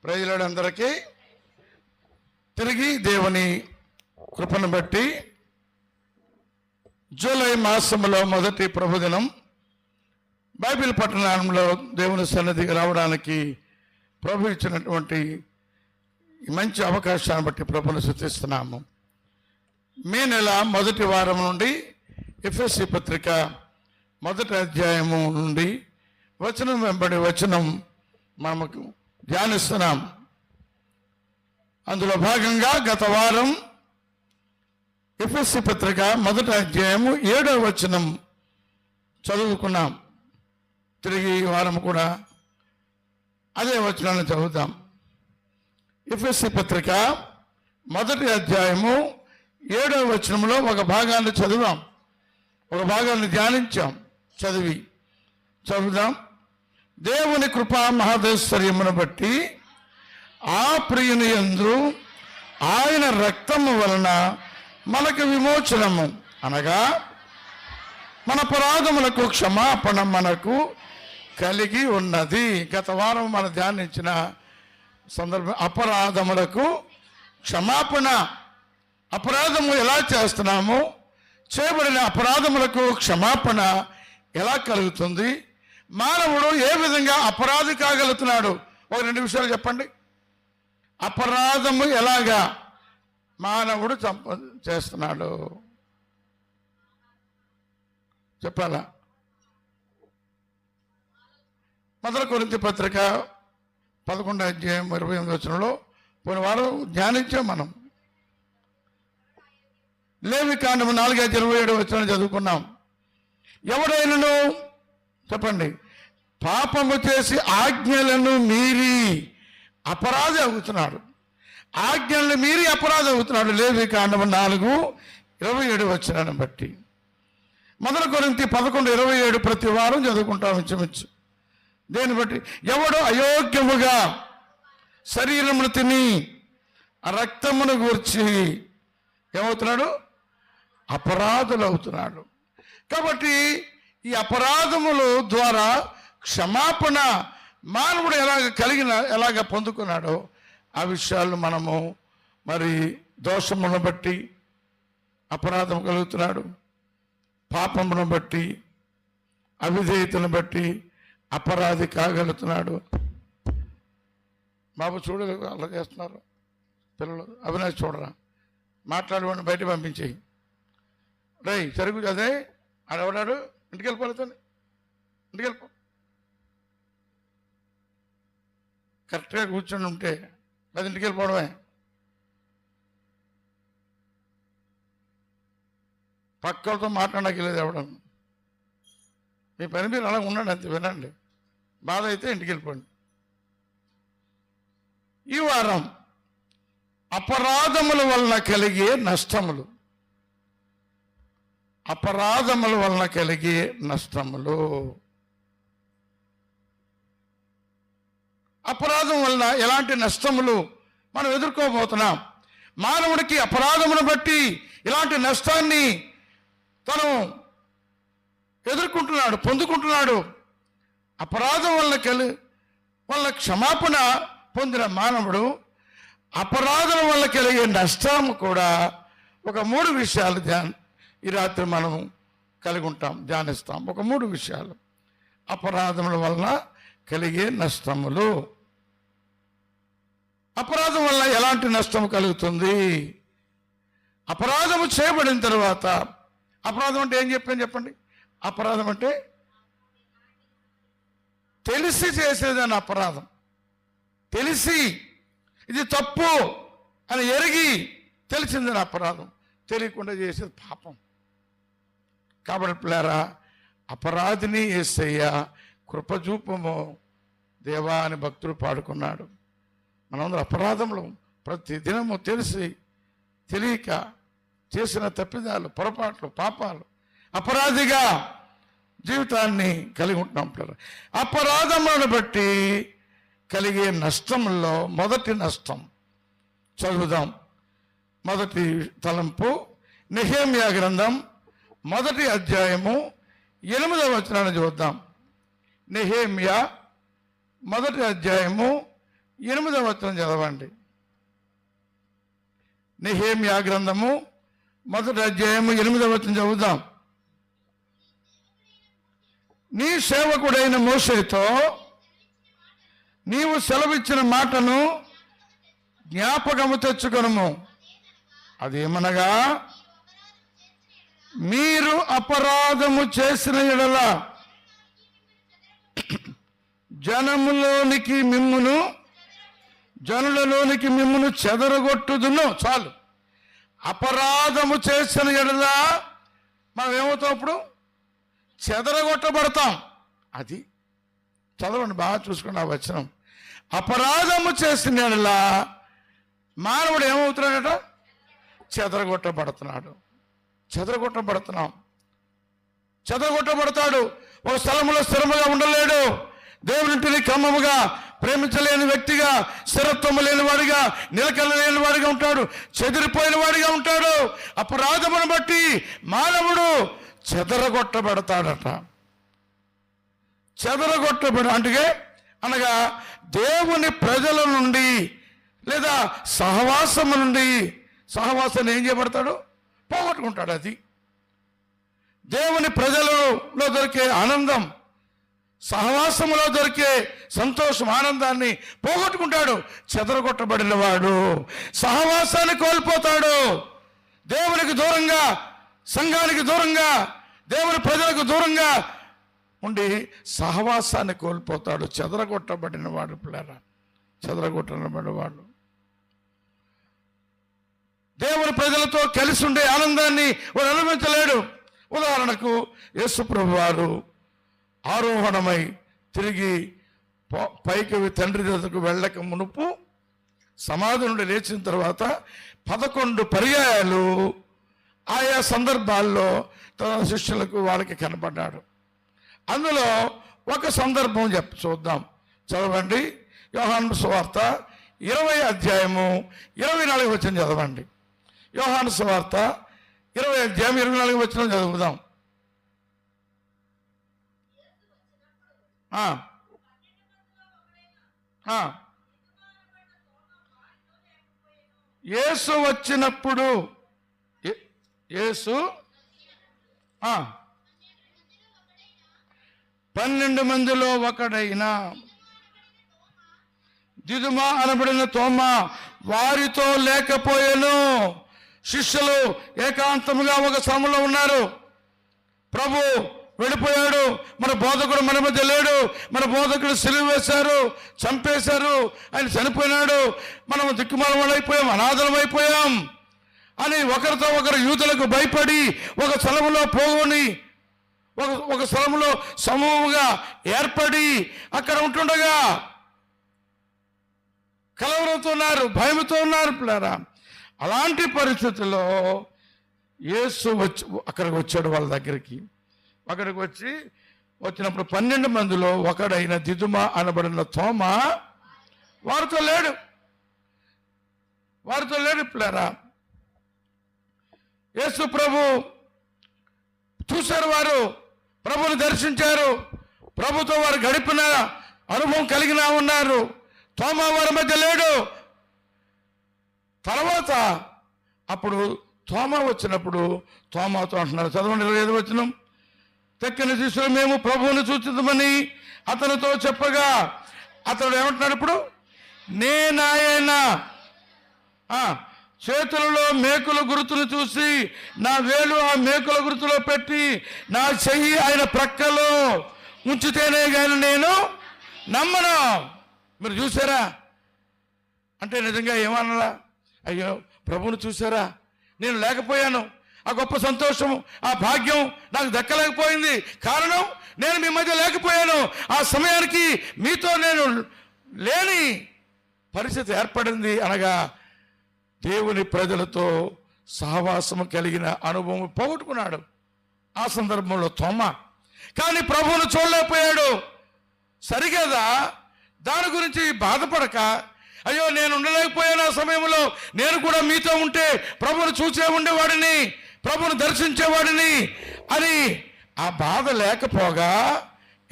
ప్రజలందరికీ తిరిగి దేవుని కృపను బట్టి జూలై మాసంలో మొదటి ప్రభుదినం బైబిల్ పట్టణంలో దేవుని సన్నిధికి రావడానికి ప్రభు ఇచ్చినటువంటి మంచి అవకాశాన్ని బట్టి ప్రభుని స్తుతిస్తున్నాము. మే నెల మొదటి వారం నుండి ఎఫెసీ పత్రిక మొదటి అధ్యాయము నుండి వచనం వెంబడి వచనం మనకు ధ్యానిస్తున్నాం. అందులో భాగంగా గత వారం ఎఫెసీ పత్రిక మొదటి అధ్యాయము 7వ వచనం చదువుకున్నాం. తిరిగి ఈ వారం కూడా అదే వచనాన్ని చదువుతాం. ఎఫెసీ పత్రిక మొదటి అధ్యాయము 7వ వచనంలో ఒక భాగాన్ని చదివాం, ఒక భాగాన్ని ధ్యానించాం. చదువుదాం. దేవుని కృపా మహదైశ్వర్యమును బట్టి ఆ ప్రియుని యందు ఆయన రక్తము వలన మనకు విమోచనము, అనగా మన అపరాధములకు క్షమాపణ మనకు కలిగి ఉన్నది. గత వారం మనం ధ్యానించిన సందర్భం అపరాధములకు క్షమాపణ. అపరాధము ఎలా చేస్తున్నాము, చేయబడిన అపరాధములకు క్షమాపణ ఎలా కలుగుతుంది, మానవుడు ఏ విధంగా అపరాధి కాగలుగుతున్నాడు, ఒక 2 విషయాలు చెప్పండి. అపరాధము ఎలాగా మానవుడు చేస్తున్నాడు చెప్పాలా? మొదటి కొరింథీ పత్రిక 11వ అధ్యాయం 28వ వచనంలో పోయిన వారం ధ్యానించాం మనం. లేవికాండము 4:27 వచనం చదువుకున్నాం. ఎవడైనను చెప్పండి, పాపము చేసి ఆజ్ఞలను మీరి అపరాధి అవుతున్నాడు. ఆజ్ఞలను మీరి అపరాధి అవుతున్నాడు. లేవికాండము 4:27 వచనాన్ని బట్టి. మొదటి కొరింథీ 11:27 ప్రతి వారం చదువుకుంటాం ఇంచుమించు. దేన్ని బట్టి? ఎవడు అయోగ్యముగా శరీరమును తిని ఆ రక్తమును గూర్చి ఏమవుతున్నాడు? అపరాధులు అవుతున్నాడు. కాబట్టి ఈ అపరాధముల ద్వారా క్షమాపణ మానవుడు ఎలాగ పొందుకున్నాడో ఆ విషయాలు మనము మరి దోషమును బట్టి అపరాధం కలుగుతున్నాడు, పాపమును బట్టి అవిధేయతను బట్టి అపరాధి కాగలుగుతున్నాడు. బాబు చూడలేదు అలా చేస్తున్నారు పిల్లలు. అవినాష్ చూడరా, మాట్లాడేవాడిని బయట పంపించేయి. రై సరుకు అదే ఆడెవడాడు, ఇంటికి వెళ్ళిపోతాను, ఇంటికి వెళ్ళిపో. కరెక్ట్గా కూర్చొని ఉంటే అది ఇంటికి వెళ్ళిపోవడమే. పక్కలతో మాట్లాడడానికి లేదు ఎవడం. మీ పని మీరు అలా ఉండండి, అంతే. వినండి, బాధ అయితే ఇంటికి వెళ్ళిపోండి. ఈ వారం అపరాధముల వలన కలిగే నష్టములు. అపరాధముల వలన కలిగే నష్టములు. అపరాధం వలన ఎలాంటి నష్టములు మనం ఎదుర్కోబోతున్నాం? మానవుడికి అపరాధమును బట్టి ఇలాంటి నష్టాన్ని తను ఎదుర్కొంటున్నాడు, పొందుకుంటున్నాడు. అపరాధం వల్ల క్షమాపణ పొందిన మానవుడు అపరాధం వల్ల కలిగే నష్టం కూడా ఒక 3 విషయాలు ఈ రాత్రి మనం కలిగి ఉంటాం, ధ్యానిస్తాం. ఒక 3 విషయాలు అపరాధముల వలన కలిగే నష్టములు. అపరాధం వల్ల ఎలాంటి నష్టం కలుగుతుంది? అపరాధము చేయబడిన తర్వాత, అపరాధం అంటే ఏం చెప్పండి? అపరాధం అంటే తెలిసి చేసేదని అపరాధం. తెలిసి ఇది తప్పు అని ఎరిగి తెలిసిందని అపరాధం. తెలియకుండా చేసేది పాపం. కాబట్టి పిల్లారా, అపరాధిని యేసయ్య కృపజూపము దేవా అని భక్తుడు పాడుకున్నాడు. మనందరూ అపరాధములు ప్రతి దినము తెలిసి తెలియక చేసిన తప్పిదాలు, పొరపాట్లు, పాపాలు, అపరాధిగా జీవితాన్ని కలిగి ఉంటున్నాం పిల్లలు. అపరాధములను బట్టి కలిగే నష్టంలో మొదటి నష్టం చదువుదాం. మొదటి తలంపు నెహెమ్యా గ్రంథం మొదటి అధ్యాయము 8వ వచనాన్ని చూద్దాం. నెహెమ్యా మొదటి అధ్యాయము 8వ వచనం చదవండి. నెహెమ్యా గ్రంథము 1వ అధ్యాయము 8వ వచనం చదువుదాం. నీ సేవకుడైన మోషేతో నీవు సెలవిచ్చిన మాటను జ్ఞాపకము తెచ్చుకొనుము. అదేమనగా, మీరు అపరాధము చేసిన యెడల జనులలోనికి మిమ్మును చెదరగొట్టుదును. చాలు. అపరాధము చేసిన యెడల మనం ఏమవుతాం? అప్పుడు చెదరగొట్టబడతాం. అది చదవండి, బాగా చూసుకోండి ఆ వచనం. అపరాధము చేసిన యెడల మానవుడు ఏమవుతున్నాడట? చెదరగొట్టబడతాడు. ఒక స్థలంలో స్థిరముగా ఉండలేడు. దేవునింటిని క్రమముగా ప్రేమించలేని వ్యక్తిగా, స్థిరత్వము లేని వాడిగా, నిలకడ లేని వాడిగా ఉంటాడు. చెదిరిపోయిన వాడిగా ఉంటాడు. అపరాధమును బట్టి మానవుడు చెదరగొట్టబడతాడట. అంటే అనగా దేవుని ప్రజల నుండి లేదా సహవాసము నుండి, సహవాసాన్ని ఏం చేయబడతాడు? పోగొట్టుకుంటాడు. అది దేవుని ప్రజలలో దొరికే ఆనందం, సహవాసములో దొరికే సంతోషం, ఆనందాన్ని పోగొట్టుకుంటాడు. చెదరగొట్టబడిన వాడు సహవాసాన్ని కోల్పోతాడు. దేవునికి దూరంగా, సంఘానికి దూరంగా, దేవుని ప్రజలకు దూరంగా ఉండి సహవాసాన్ని కోల్పోతాడు. చెదరగొట్టబడిన వాడు పిల్లరా, చెదరగొట్టబడిన వాడు దేవుని ప్రజలతో కలిసి ఉండే ఆనందాన్ని వాడు అనుభవించలేడు. ఉదాహరణకు యేసు ప్రభు వారు ఆరోహణమై తిరిగి పైకి తండ్రి దగ్గరకు వెళ్ళక మునుపు సమాధి నుండి లేచిన తర్వాత 11 పర్యాయాలు ఆయా సందర్భాల్లో తన శిష్యులకు వాళ్ళకి కనపడ్డాడు. అందులో ఒక సందర్భం చూద్దాం. చదవండి. యోహాను సువార్త 20వ అధ్యాయము 24వ వచనం చదవండి. యోహాను సువార్త 20వ అధ్యాయం 24వ వచనం చదువుదాం. యేసు వచ్చినప్పుడు, యేసు 12 మందిలో ఒకడైన దిదుమా అనబడిన తోమా వారితో లేకపోయాను. శిష్యులు ఏకాంతముగా ఒక శ్రమలో ఉన్నారు. ప్రభు వెళ్ళిపోయాడు, మన బోధకుడు మన మధ్య లేడు, మన బోధకుడు సిలువ వేశారు, చంపేశారు, ఆయన చనిపోయినాడు, మనం దిక్కుమాల వాళ్ళైపోయాం, అనాథలం అయిపోయాం అని ఒకరితో ఒకరు యూదులకు భయపడి ఒక స్థలంలో పోగొని ఒక స్థలంలో సమూహంగా ఏర్పడి అక్కడ ఉంటుండగా కలవరంతో ఉన్నారు, భయంతో ఉన్నారు పిల్లరా. అలాంటి పరిస్థితుల్లో యేసు అక్కడికి వచ్చాడు. వాళ్ళ దగ్గరికి వచ్చినప్పుడు 12 మందిలో ఒకడైన దిదుమా అనబడిన తోమా వారితో లేడు పిల్లరా. యేసు ప్రభు చూశారు, వారు ప్రభుని దర్శించారు, ప్రభుతో వారు గడిపిన అనుభవం కలిగిన ఉన్నారు. తోమా వారి మధ్య లేడు. తర్వాత అప్పుడు తోమా వచ్చినప్పుడు తోమాతో అంటున్నారు, చదవండి 25వ వచనం. తెక్కిన శిష్యులు మేము ప్రభువుని చూచుదామని అతనితో చెప్పగా అతడు ఏమంటున్నాడు? ఇప్పుడు నేనాయన చేతులలో మేకుల గుర్తును చూసి నా వేలు ఆ మేకుల గుర్తులో పెట్టి నా చెయ్యి ఆయన ప్రక్కలో ఉంచితేనే కానీ నేను నమ్మను. మీరు చూసారా అంటే నిజంగా ఏమన్నారా? అయ్యో ప్రభువుని చూసారా, నేను లేకపోయాను, ఆ గొప్ప సంతోషం, ఆ భాగ్యం నాకు దక్కలేకపోయింది. కారణం నేను మీ మధ్య లేకపోయాను. ఆ సమయానికి మీతో నేను లేని పరిస్థితి ఏర్పడింది. అనగా దేవుని ప్రజలతో సహవాసము కలిగిన అనుభవం పోగొట్టుకున్నాడు ఆ సందర్భంలో తోమా. కానీ ప్రభువును చూడలేకపోయాడు. సరిగదా దాని గురించి బాధపడక, అయ్యో నేను ఉండలేకపోయాను, ఆ సమయంలో నేను కూడా మీతో ఉంటే ప్రభువును చూసే ఉండేవాడిని, ప్రభువును దర్శించేవాడిని అని ఆ బాధ లేకపోగా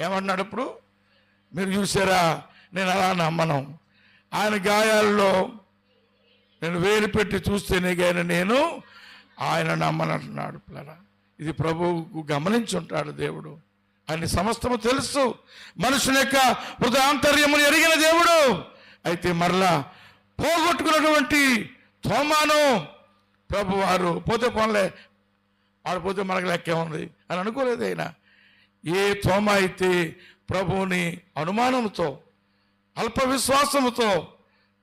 ఏమన్నాడు? ఇప్పుడు మీరు చూసారా, నేను అలా నమ్మను, ఆయన గాయాల్లో నేను వేలు పెట్టి చూస్తేనే కానీ నేను ఆయన నమ్మనంటున్నాడు పిల్లరా. ఇది ప్రభువుకు గమనించుంటాడు దేవుడు. ఆయన సమస్తము తెలుసు, మనుషుని యొక్క హృదయాంతర్యమును ఎరిగిన దేవుడు. అయితే మరలా పోగొట్టుకున్నటువంటి తోమాను ప్రభు వారు పోతే పోన్లే, ఆడిపోతే మనకు లెక్కే ఉంది అని అనుకోలేదు. ఆయన ఏ తోమ అయితే ప్రభువుని అనుమానంతో అల్ప విశ్వాసముతో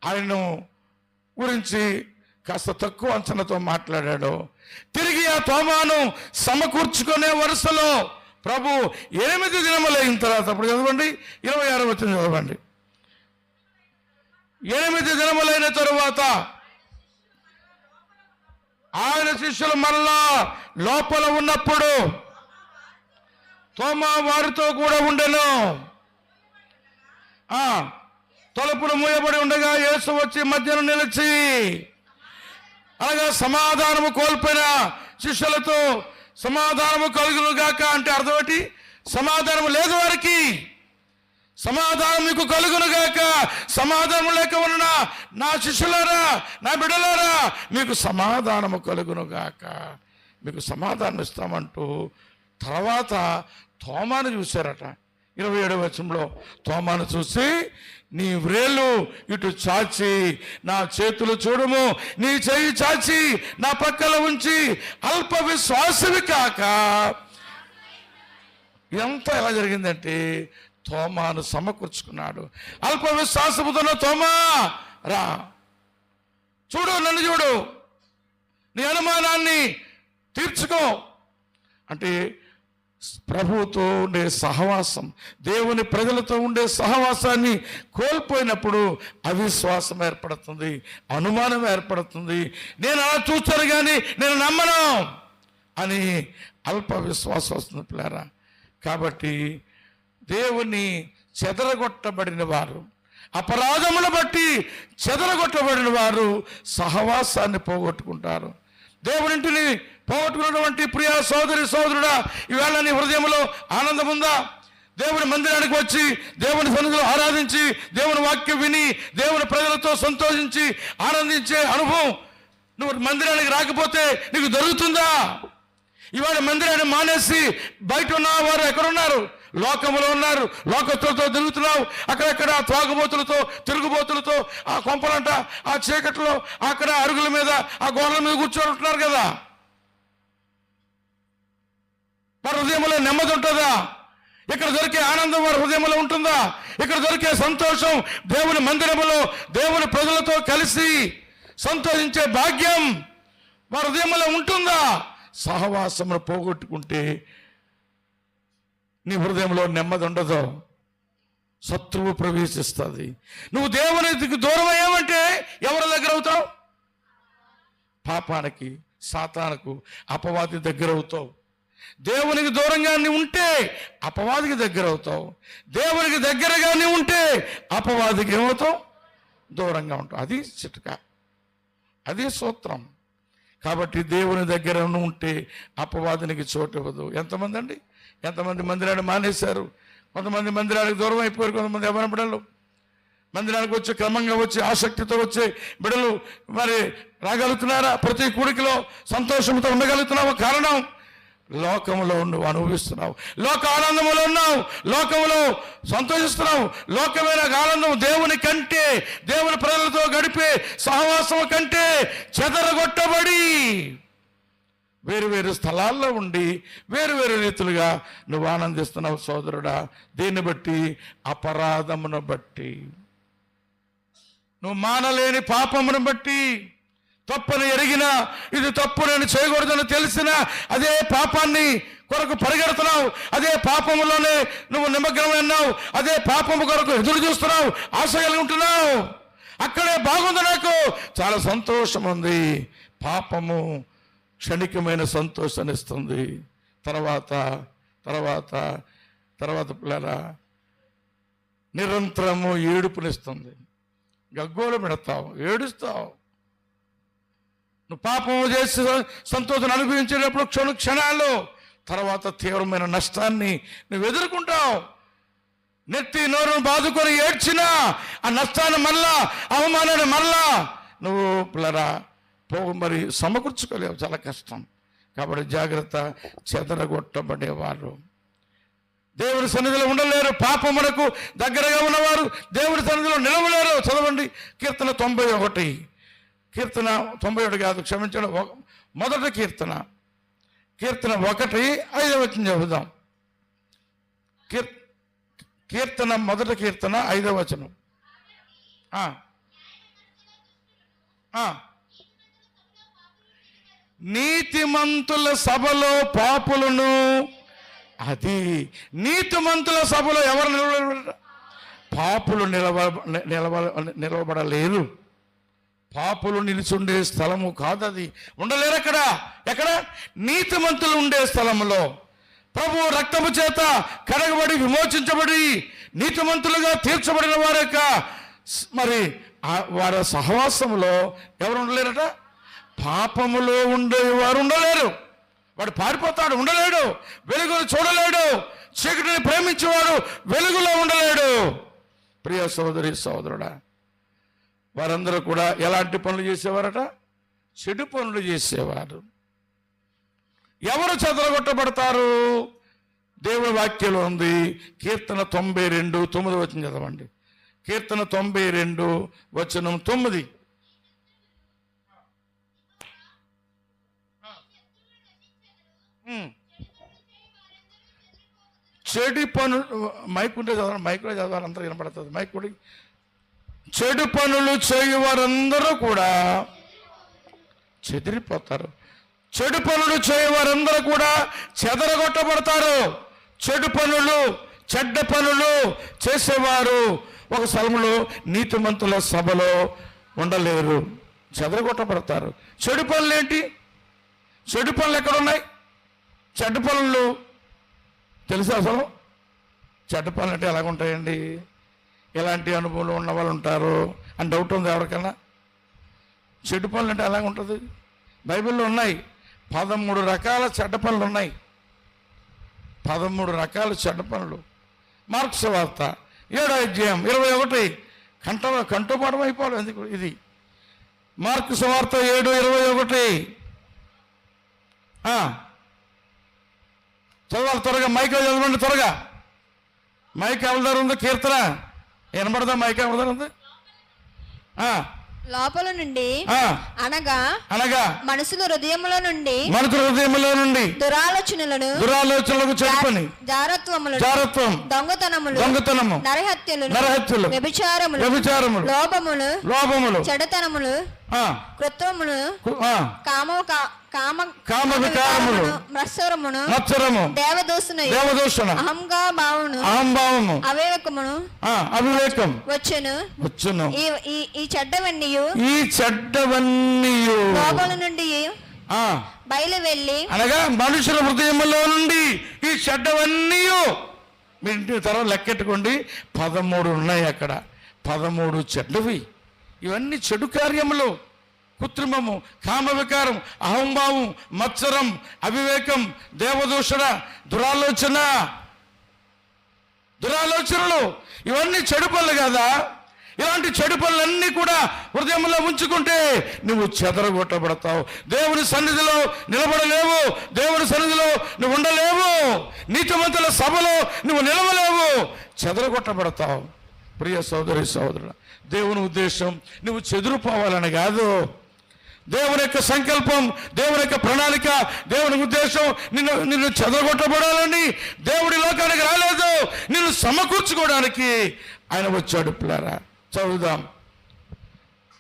ఆయనను గురించి కాస్త తక్కువ అంచనాతో మాట్లాడాడు, తిరిగి ఆ తోమాను సమకూర్చుకునే వరుసలో ప్రభు 8 దినములైన తర్వాత, అప్పుడు చదవండి 26వ వచనం చదవండి. 8 దినములైన తరువాత ఆయన శిష్యులు మరలా లోపల ఉన్నప్పుడు తోమా వారితో కూడా ఉండెను. తలుపులు మూయబడి ఉండగా యేసు వచ్చి మధ్యను నిలిచి, అనగా సమాధానము కోల్పోయిన శిష్యులతో సమాధానము కలుగును గాక అంటే అర్థం ఏంటి? సమాధానము లేదు వారికి, సమాధానం మీకు కలుగును గాక. సమాధానం లేక ఉన్న నా శిష్యులారా, నా బిడ్డలారా, మీకు సమాధానము కలుగును గాక, మీకు సమాధానం ఇస్తామంటూ తర్వాత తోమాను చూశారట. 27వ వచనంలో తోమాను చూసి, నీ వ్రేళ్ళు ఇటు చాచి నా చేతులు చూడము, నీ చెయ్యి చాచి నా పక్కన ఉంచి అల్ప విశ్వాసవి కాక. ఇదంతా ఎలా జరిగిందంటే తోమాను సమకూర్చుకున్నాడు. అల్ప విశ్వాసముతో తోమా రా, చూడు, నన్ను చూడు, నీ అనుమానాన్ని తీర్చుకో అంటే ప్రభువుతో ఉండే సహవాసం, దేవుని ప్రజలతో ఉండే సహవాసాన్ని కోల్పోయినప్పుడు అవిశ్వాసం ఏర్పడుతుంది, అనుమానం ఏర్పడుతుంది. నేను అలా చూస్తాను కానీ నేను నమ్మను అని అల్ప విశ్వాసం వస్తుంది పిల్లరా. కాబట్టి దేవుని చెదరగొట్టబడిన వారు, అపరాధమును బట్టి చెదరగొట్టబడిన వారు సహవాసాన్ని పోగొట్టుకుంటారు. దేవునింటిని పోగొట్టుకున్నటువంటి ప్రియ సోదరి సోదరుడా, ఈవేళ నీ హృదయంలో ఆనందం ఉందా? దేవుని మందిరానికి వచ్చి దేవుని సన్నిధిలో ఆరాధించి దేవుని వాక్యం విని దేవుని ప్రజలతో సంతోషించి ఆనందించే అనుభవం నువ్వు మందిరానికి రాకపోతే నీకు దొరుకుతుందా? ఇవాళ మందిరాన్ని మానేసి బయట ఉన్న వారు ఎక్కడున్నారు? లోకములో ఉన్నారు. లోకస్తులతో తిరుగుతున్నావు, అక్కడక్కడ త్రాగుబోతులతో తిరుగుబోతులతో ఆ కొంపలంట ఆ చీకట్లో అక్కడ అరుగుల మీద ఆ గోడల మీద కూర్చొని ఉంటున్నారు కదా. వారి హృదయంలో నెమ్మది ఉంటుందా? ఇక్కడ దొరికే ఆనందం వారి హృదయంలో ఉంటుందా? ఇక్కడ దొరికే సంతోషం, దేవుని మందిరములో దేవుని ప్రజలతో కలిసి సంతోషించే భాగ్యం వారి హృదయంలో ఉంటుందా? సహవాసమును పోగొట్టుకుంటే నీ హృదయంలో నెమ్మది ఉండదు, శత్రువు ప్రవేశిస్తుంది. నువ్వు దేవునికి దూరం అయ్యావంటే ఎవరి దగ్గర అవుతావు? పాపానికి, సాతానుకు, అపవాది దగ్గర అవుతావు. దేవునికి దూరంగా నీ ఉంటే అపవాదికి దగ్గర అవుతావు. దేవునికి దగ్గరగా నీ ఉంటే అపవాదికి ఏమవుతావు? దూరంగా ఉంటావు. అది చిట్కా, అది సూత్రం. కాబట్టి దేవుని దగ్గర ఉంటే అపవాదునికి చోటు ఇవ్వదు. ఎంతమంది మందిరాన్ని మానేశారు, కొంతమంది మందిరానికి దూరం అయిపోయారు. కొంతమంది యవ్వన బిడ్డలు మందిరానికి వచ్చి క్రమంగా వచ్చి ఆసక్తితో వచ్చే బిడ్డలు మరి రాగలుగుతున్నారా? ప్రతి కూడికలో సంతోషంతో ఉండగలుగుతున్నావు. కారణం లోకములో నువ్వు అనుభవిస్తున్నావు, లోక ఆనందములో ఉన్నావు, లోకములో సంతోషిస్తున్నావు. లోకమైన ఆనందం దేవుని కంటే, దేవుని ప్రజలతో గడిపే సహవాసం కంటే చెదరగొట్టబడి వేరు వేరు స్థలాల్లో ఉండి వేరు వేరు రీతులుగా నువ్వు ఆనందిస్తున్నావు సోదరుడా. దీన్ని బట్టి అపరాధమును బట్టి, నువ్వు మానలేని పాపమును బట్టి, తప్పని ఎరిగినా ఇది తప్పు నేను చేయకూడదని తెలిసినా అదే పాపాన్ని కొరకు పరిగెడుతున్నావు, అదే పాపములోనే నువ్వు నిమగ్నమైనావు, అదే పాపము కొరకు ఎదురు చూస్తున్నావు, ఆశ కలిగి ఉంటున్నావు. అక్కడే బాగుంది, నాకు చాలా సంతోషం ఉంది. పాపము క్షణికమైన సంతోషాన్ని ఇస్తుంది, తర్వాత తర్వాత తర్వాత పిల్లరా నిరంతరము ఏడుపునిస్తుంది. గగ్గోలు పెడతావు, ఏడుస్తావు. నువ్వు పాపము చేసి సంతోషాన్ని అనుభవించేటప్పుడు క్షణాల్లో తర్వాత తీవ్రమైన నష్టాన్ని నువ్వు ఎదుర్కొంటావు. నెత్తి నోరును బాదుకొని ఏడ్చినా ఆ నష్టాన్ని మళ్ళా, అవమానాన్ని మళ్ళా నువ్వు పిల్లరా మరి సమకూర్చుకోలేవు, చాలా కష్టం. కాబట్టి జాగ్రత్త. చెదరగొట్టబడేవారు దేవుడి సన్నిధిలో ఉండలేరు. పాపమునకు దగ్గరగా ఉన్నవారు దేవుడి సన్నిధిలో నిలవలేరు. చదవండి కీర్తన 91. కీర్తన 91 కాదు, క్షమించండి, మొదటి కీర్తన 1:5 చదువుదాం. కీర్తన మొదటి కీర్తన 5 నీతిమంతుల సభలో పాపులను, అది నీతిమంతుల సభలో ఎవరు నిలబడ, పాపులు నిలవబడలేరు. పాపులు నిలుచుండే స్థలము కాదు అది, ఉండలేరు అక్కడ. ఎక్కడ? నీతిమంతులు ఉండే స్థలంలో, ప్రభు రక్తము చేత కడగబడి విమోచించబడి నీతిమంతులుగా తీర్చబడిన వారి యొక్క మరి వారి సహవాసములో ఎవరు ఉండలేరట? పాపములో ఉండేవారు ఉండలేరు. వాడు పారిపోతాడు, ఉండలేడు. వెలుగును చూడలేడు. చీకటిని ప్రేమించేవాడు వెలుగులో ఉండలేడు. ప్రియ సోదరి సోదరుడా, వారందరూ కూడా ఎలాంటి పనులు చేసేవారట? చెడు పనులు చేసేవారు. ఎవరు చెదరగొట్టబడతారు? దేవుని వాక్యంలో ఉంది. కీర్తన 92:9 చదవండి. కీర్తన 92:9. చెడు పనులు, మైకుంటే చదవాలి, మైకులో చదవాలి, అంతా వినపడుతుంది మైకుడి. చెడు పనులు చేయవారందరూ కూడా చెదిరిపోతారు. చెడు పనులు చేయవారందరూ కూడా చెదరగొట్టబడతారు. చెడు పనులు, చెడ్డ పనులు చేసేవారు ఒక స్థలంలో నీతిమంతుల సభలో ఉండలేరు, చెదరగొట్టబడతారు. చెడు పనులు ఏంటి? చెడు పనులు ఎక్కడున్నాయి? చెడ్డ పనులు తెలుసా అసలు? చెడ్డ పనులు అంటే ఎలాగుంటాయండి? ఎలాంటి అనుభవంలో ఉన్న వాళ్ళు ఉంటారు అని డౌట్ ఉంది ఎవరికైనా? చెడు పనులు అంటే ఎలాగుంటుంది? బైబిల్లో ఉన్నాయి 13 రకాల చెడ్డ పనులు ఉన్నాయి. 13 రకాల చెడ్డ పనులు. మార్కు సువార్త 7:21 కంఠపాఠం అయిపోవాలి ఎందుకు ఇది. మార్కు సువార్త 7:21 చదవాలి త్వరగా. మైక్ చదవండి త్వరగా. మైక్ ఎవరిదారు ఉంది? కీర్తన వినబడదా? మైక్ ఎవరిదారు ఉంది? లోపల నుండి అనగా మనసుల హృదయములో నుండి దురాలోచనలకు చెడుపని, జారత్వం, దొంగతనములు, నరహత్యలు, వ్యభిచారములు, లోభములు, చెడుతనములు, కృత్వములు, కామవికారములు, మత్సరము, దేవదూషణ, అహంభావము, అవివేకం వచ్చును. ఈ చెడ్డవన్నీ లోపల నుండి బయలు వెళ్ళి, అనగా మనుషుల హృదయంలో నుండి ఈ చెడ్డవన్నీ. మీ ఇంటి తర్వాత లెక్కెట్టుకోండి, 13 ఉన్నాయి అక్కడ. 13 చెడ్డవి. ఇవన్నీ చెడు కార్యములు. కృత్రిమము, కామవికారం, అహంభావం, మత్సరం, అవివేకం, దేవదూషణ, దురాలోచనలు, ఇవన్నీ చెడు పనులు కదా. ఇలాంటి చెడు పనులన్నీ కూడా హృదయంలో ఉంచుకుంటే నువ్వు చెదరగొట్టబడతావు. దేవుని సన్నిధిలో నిలబడలేవు. దేవుని సన్నిధిలో నువ్వు ఉండలేవు. నీతిమంతుల సభలో నువ్వు నిలవలేవు. చెదరగొట్టబడతావు. ప్రియ సోదరి సోదరుడు, దేవుని ఉద్దేశం నువ్వు చెదిరిపోవాలని కాదు. దేవుని యొక్క సంకల్పం, దేవుని యొక్క ప్రణాళిక, దేవుని ఉద్దేశం నిన్ను చెదరగొట్టబడాలని దేవుడి లోకానికి రాలేదు, నిన్ను సమకూర్చుకోవడానికి ఆయన వచ్చాడు. పిల్లరా చదువుదాం.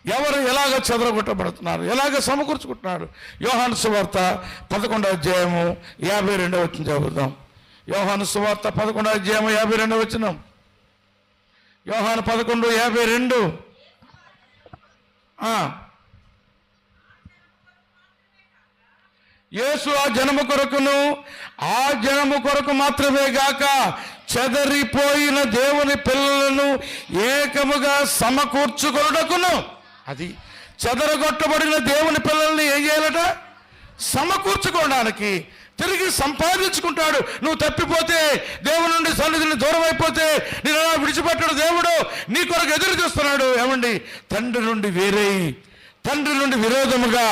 ఎవరు ఎలాగ చెదరగొట్టబడుతున్నారు, ఎలాగ సమకూర్చుకుంటున్నారు? యోహాను సువార్త 11:52 చదువుదాం. యోహాను సువార్త 11:52. యోహాను 11:52. యేసు ఆ జనము కొరకు మాత్రమే గాక చెదరిపోయిన దేవుని పిల్లలను ఏకముగా సమకూర్చుకొనుటకును. అది చెదరగొట్టబడిన దేవుని పిల్లల్ని ఏం చేయాలట? సమకూర్చుకోవడానికి, తిరిగి సంపాదించుకుంటాడు. నువ్వు తప్పిపోతే, దేవుని నుండి సన్నిధిని దూరం అయిపోతే నేను అలా విడిచిపెట్టాడు దేవుడు. నీ కొరకు ఎదురు చూస్తున్నాడు. ఏమండి, తండ్రి నుండి వేరై, తండ్రి నుండి విరోధముగా,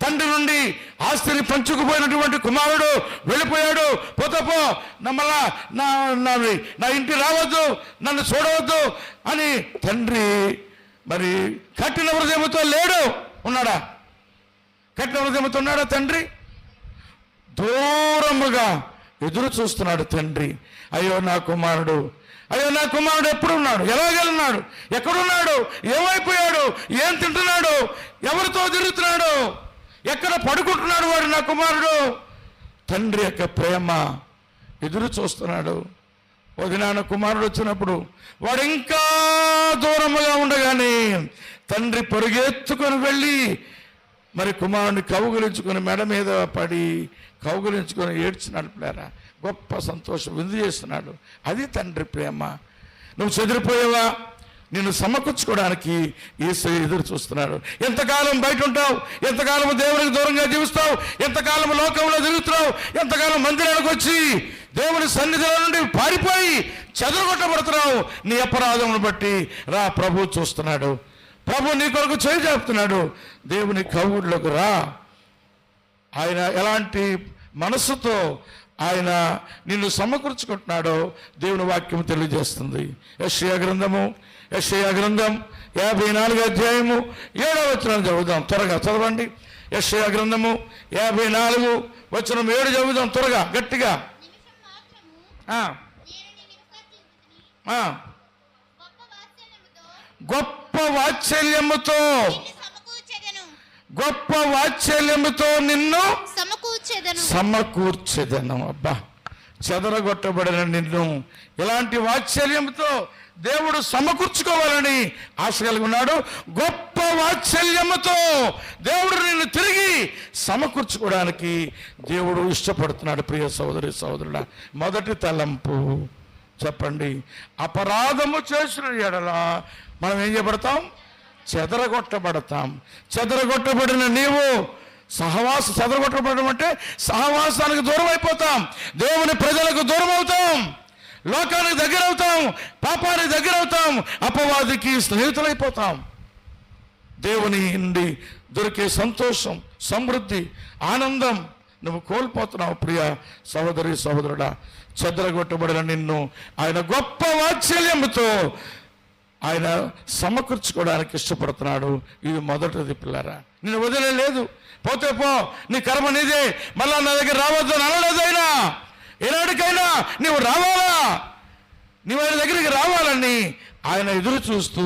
తండ్రి నుండి ఆస్తిని పంచుకుపోయినటువంటి కుమారుడు వెళ్ళిపోయాడు. పోతపో, మళ్ళా నా ఇంటి రావద్దు, నన్ను చూడవద్దు అని తండ్రి మరి కఠిన హృదయంతో లేడు. ఉన్నాడా? కఠిన హృదయంతో ఉన్నాడా తండ్రి? దూరముగా ఎదురు చూస్తున్నాడు తండ్రి. అయ్యో నా కుమారుడు, అయ్యో నా కుమారుడు ఎప్పుడున్నాడు, ఎలాగెళ్ళున్నాడు, ఎక్కడున్నాడు, ఏమైపోయాడు, ఏం తింటున్నాడు, ఎవరితో తిరుగుతున్నాడు, ఎక్కడ పడుకుంటున్నాడు వాడు నా కుమారుడు. తండ్రి యొక్క ప్రేమ ఎదురు చూస్తున్నాడు. వదినాన కుమారుడు వచ్చినప్పుడు వాడు ఇంకా దూరముగా ఉండగానే తండ్రి పరుగెత్తుకొని వెళ్ళి మరి కుమారుడిని కౌగులించుకొని మెడ మీద పడి కౌగులించుకొని ఏడ్చినాడు. పిల్లరా, గొప్ప సంతోషం విందు చేస్తున్నాడు. అది తండ్రి ప్రేమ. నువ్వు చెదిరిపోయావా? నిన్ను సమకూర్చుకోవడానికి యేసయ్య ఎదురు చూస్తున్నాడు. ఎంతకాలం బయట ఉంటావు, ఎంతకాలం దేవునికి దూరంగా జీవిస్తావు, ఎంతకాలం లోకంలో తిరుగుతున్నావు, ఎంతకాలం మందిరానికి వచ్చి దేవుని సన్నిధిలో నుండి పారిపోయి చెదరగొట్టబడుతున్నావు. నీ అపరాధమును బట్టి రా, ప్రభు చూస్తున్నాడు. ప్రభు నీ కొరకు చేయి చెప్తున్నాడు. దేవుని కౌగుల్లోకి రా. ఆయన ఎలాంటి మనస్సుతో ఆయన నిన్ను సమకూర్చుకుంటున్నాడో దేవుని వాక్యం తెలియజేస్తుంది. యెషయా గ్రంథం 54వ అధ్యాయము 7వ వచనం చదువుదాం. త్వరగా చదవండి. యెషయా గ్రంథము 54:7 చదువుదాం త్వరగా, గట్టిగా. గొప్ప వాత్సల్యముతో, గొప్ప వాత్సల్యముతో నిన్ను సమకూర్చెదను. అబ్బా, చెదరగొట్టబడిన నిన్ను ఇలాంటి వాత్సల్యంతో దేవుడు సమకూర్చుకోవాలని ఆశ కలిగి ఉన్నాడు. గొప్ప వాత్సల్యముతో దేవుడు నిన్ను తిరిగి సమకూర్చుకోవడానికి దేవుడు ఇష్టపడుతున్నాడు. ప్రియ సోదరి సోదరుడా, మొదటి తలంపు చెప్పండి. అపరాధము చేసిన ఎడల మనం ఏం చేయబడతాం? చెదరగొట్టబడతాం. చెదరగొట్టబడిన నీవు చెదరగొట్టబడడం అంటే సహవాసానికి దూరం అయిపోతాం, దేవుని ప్రజలకు దూరం అవుతాం, లోకానికి దగ్గర అవుతాం, పాపానికి దగ్గర అవుతాం, అపవాదికి స్నేహితులైపోతాం. దేవుని నుండి దొరికే సంతోషం, సమృద్ధి, ఆనందం నువ్వు కోల్పోతున్నావు. ప్రియ సహోదరి సహోదరుడా, చెదరగొట్టబడిన నిన్ను ఆయన గొప్ప వాత్సల్యముతో ఆయన సమకూర్చుకోవడానికి ఇష్టపడుతున్నాడు. ఇది మొదటిది. పిల్లరా, నిన్ను వదిలేదు. పోతే పో, నీ కర్మ నీదే, మళ్ళా నా దగ్గర రావద్దు అని అనలేదైనా. ఏనాడికైనా నీవు రావాలా, నీవు ఆయన దగ్గరికి రావాలని ఆయన ఎదురు చూస్తూ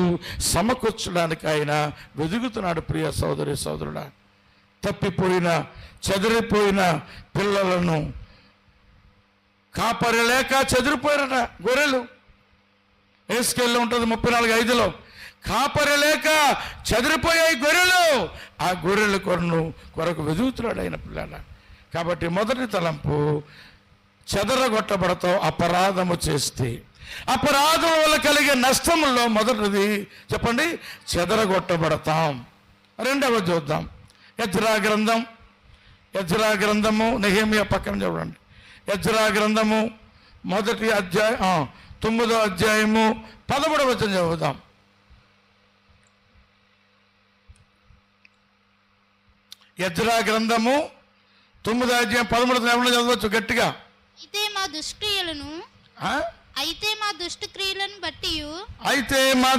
సమకూర్చడానికి ఆయన వెదుగుతున్నాడు. ప్రియ సోదరి సోదరుడా, తప్పిపోయిన చెదిరిపోయిన పిల్లలను కాపరి లేక చెదిరిపోయారట గొర్రెలు. ఏస్కేల్లో ఉంటుంది 34:5. కాపరి లేక చెదిరిపోయాయి గొర్రెలు. ఆ గొర్రెల కొరకు వెదుగుతున్నాడు ఆయన పిల్లల. కాబట్టి మొదటి తలంపు, చెదరగొట్టబడతావు అపరాధము చేస్తే. అపరాధం వల్ల కలిగే నష్టముల్లో మొదటిది చెప్పండి, చెదరగొట్టబడతాం. రెండవది చూద్దాం. ఎజ్రా గ్రంథము నెహెమ్యా పక్కన చూడండి. ఎజ్రా గ్రంథము 1వ అధ్యాయం 9వ అధ్యాయము 13వ వచనం చదువుదాం. ఎజ్రా గ్రంథము 9వ అధ్యాయం 13వ వచనం చదవచ్చు గట్టిగా. అయితే మా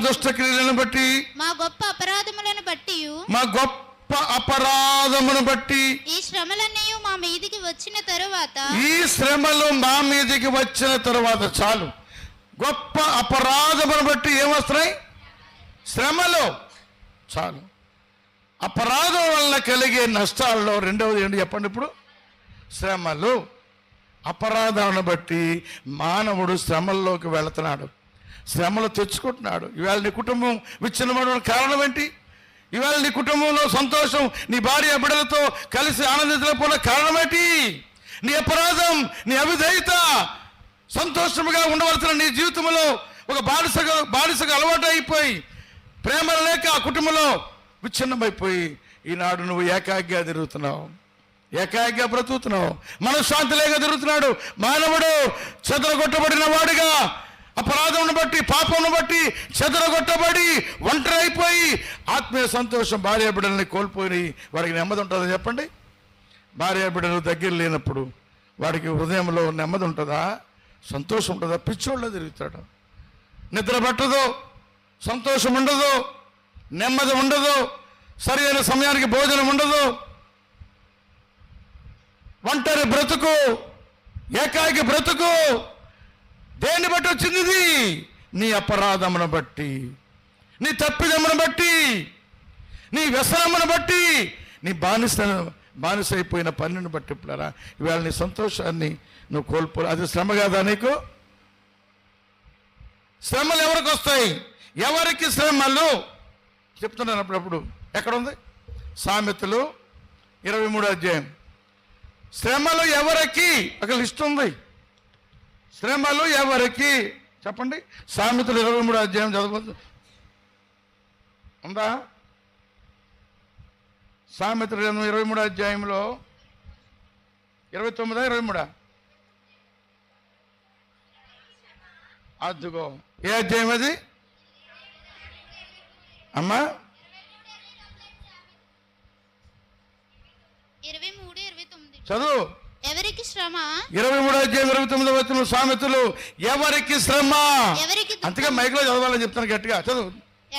దుష్క్రియలను బట్టి మా గొప్ప అపరాధములను బట్టి ఈ శ్రమలు మా మీదికి వచ్చిన తరువాత చాలు. గొప్ప అపరాధమును బట్టి ఏమొస్తున్నాయి? శ్రమలు. చాలు. అపరాధం వల్ల కలిగే నష్టాల్లో రెండవది ఏంటి చెప్పండి ఇప్పుడు? శ్రమలు. అపరాధాలను బట్టి మానవుడు శ్రమల్లోకి వెళుతున్నాడు, శ్రమలు తెచ్చుకుంటున్నాడు. ఇవాళ నీ కుటుంబం విచ్ఛిన్నమైన కారణం ఏంటి? ఇవాళ నీ కుటుంబంలో సంతోషం, నీ భార్య బిడ్డలతో కలిసి ఆనందించలేకపోయిన కారణం ఏంటి? నీ అపరాధం, నీ అవిధేయత. సంతోషముగా ఉండవలసిన నీ జీవితంలో ఒక బానిసగా అలవాటు అయిపోయి, ప్రేమ లేక ఆ కుటుంబంలో విచ్ఛిన్నమైపోయి ఈనాడు నువ్వు ఏకాగ్గా తిరుగుతున్నావు. ఏకాకిగా బ్రతుకుతున్నావు, మనశ్శాంతి లేక తిరుగుతున్నాడు. మానవుడు చెదరగొట్టబడిన వాడిగా అపరాధమును బట్టి, పాపమును బట్టి చెదరగొట్టబడి ఒంటరి అయిపోయి ఆత్మీయ సంతోషం, భార్య బిడ్డల్ని కోల్పోయి వాడికి నెమ్మది ఉంటుందా చెప్పండి? భార్య బిడ్డలు దగ్గర లేనప్పుడు వాడికి హృదయంలో నెమ్మది ఉంటుందా? సంతోషం ఉంటుందా? పిచ్చోళ్ళ తిరుగుతాడు. నిద్ర పట్టదు, సంతోషం ఉండదు, నెమ్మది ఉండదు, సరైన సమయానికి భోజనం ఉండదు, ఒంటరి బ్రతుకు, ఏకాకి బ్రతుకు. దేన్ని బట్టి వచ్చింది ఇది? నీ అపరాధమును బట్టి, నీ తప్పిదమును బట్టి, నీ వ్యసనమును బట్టి, నీ బానిస అయిపోయిన పనిని బట్టి. ఇప్పుడారా ఇవాళ నీ సంతోషాన్ని నువ్వు కోల్పో. అది శ్రమ కాదా నీకు? శ్రమలు ఎవరికి వస్తాయి? ఎవరికి శ్రమలు చెప్తున్నాను అప్పుడప్పుడు. ఎక్కడుంది? సామెతలు 23వ అధ్యాయం. శ్రమలు ఎవరికి? ఒక లిస్ట్ ఉంది. శ్రమలు ఎవరికి చెప్పండి. సామెతలు 23వ అధ్యాయం చదవద్దు ఉందా? సామెతలు 23వ అధ్యాయంలో 29 23 అద్దుగో. ఏ అధ్యాయం అది అమ్మా? 23-29 చదువు. ఎవరికి శ్రమ? 23వ అధ్యాయం 29వ వచనం. సామెతలు ఎవరికి శ్రమ? అంతగా మైక్లో చదవాలని చెప్తాను గట్టిగా. చదువు.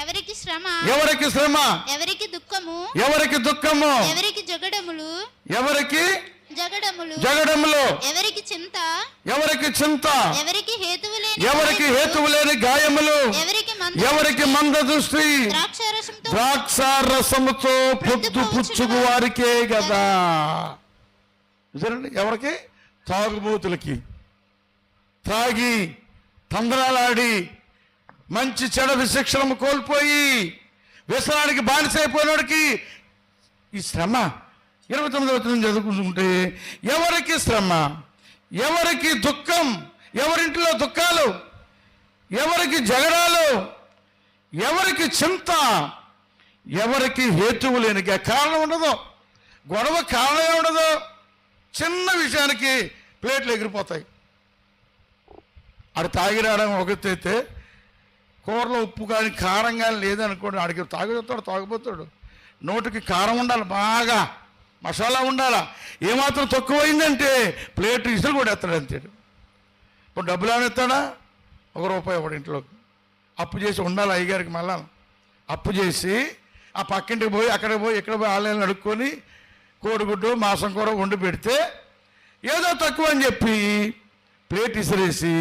ఎవరికి శ్రమ? ఎవరికి శ్రమ? ఎవరికి దుఃఖము? ఎవరికి దుఃఖము? ఎవరికి జగడములు? ఎవరికి జగడములు? జగడములు? ఎవరికి చింత? ఎవరికి చింత? ఎవరికి హేతువు లేని? ఎవరికి హేతువు లేని గాయములు? ఎవరికి మంద దృష్టి? ద్రాక్షారసముతో పొద్దు పుచ్చుకు వారికే కదా. చూడండి, ఎవరికి? తాగుబోతులకి, తాగి తందరాలాడి మంచి చెడ విశిక్షణము కోల్పోయి వ్యసనానికి బానిసైపోయినోడికి ఈ శ్రమ. 29వ వచనం చదువుకుంటుంటే ఎవరికి శ్రమ? ఎవరికి దుఃఖం? ఎవరింటిలో దుఃఖాలు? ఎవరికి జగడాలు? ఎవరికి చింత? ఎవరికి హేతువు లేని కారణం ఉండదు, గొడవ కారణమే ఉండదు. చిన్న విషయానికి ప్లేట్లు ఎగిరిపోతాయి. ఆడు తాగి రావడం ఒకటైతే, కూరలో ఉప్పు కానీ కారం కానీ లేదనుకోండి, ఆడికి తాగుతాడు, తాగిపోతాడు. నోటికి కారం ఉండాలి, బాగా మసాలా ఉండాలా. ఏమాత్రం తక్కువైందంటే ప్లేట్ ఇసురు కూడా ఎత్తాడు అంతే. ఇప్పుడు డబ్బులు ఏమైనా ఎత్తాడా? ₹1 వాడి ఇంట్లోకి అప్పు చేసి ఉండాలి. అయ్యగారికి మళ్ళా అప్పు చేసి ఆ పక్కింటికి పోయి అక్కడికి పోయి ఇక్కడ పోయి ఆన్లైన్లో అడుక్కొని కోడిగుడ్డు మాసం కూర వండి పెడితే ఏదో తక్కువ అని చెప్పి ప్లేట్ ఇసిరేసి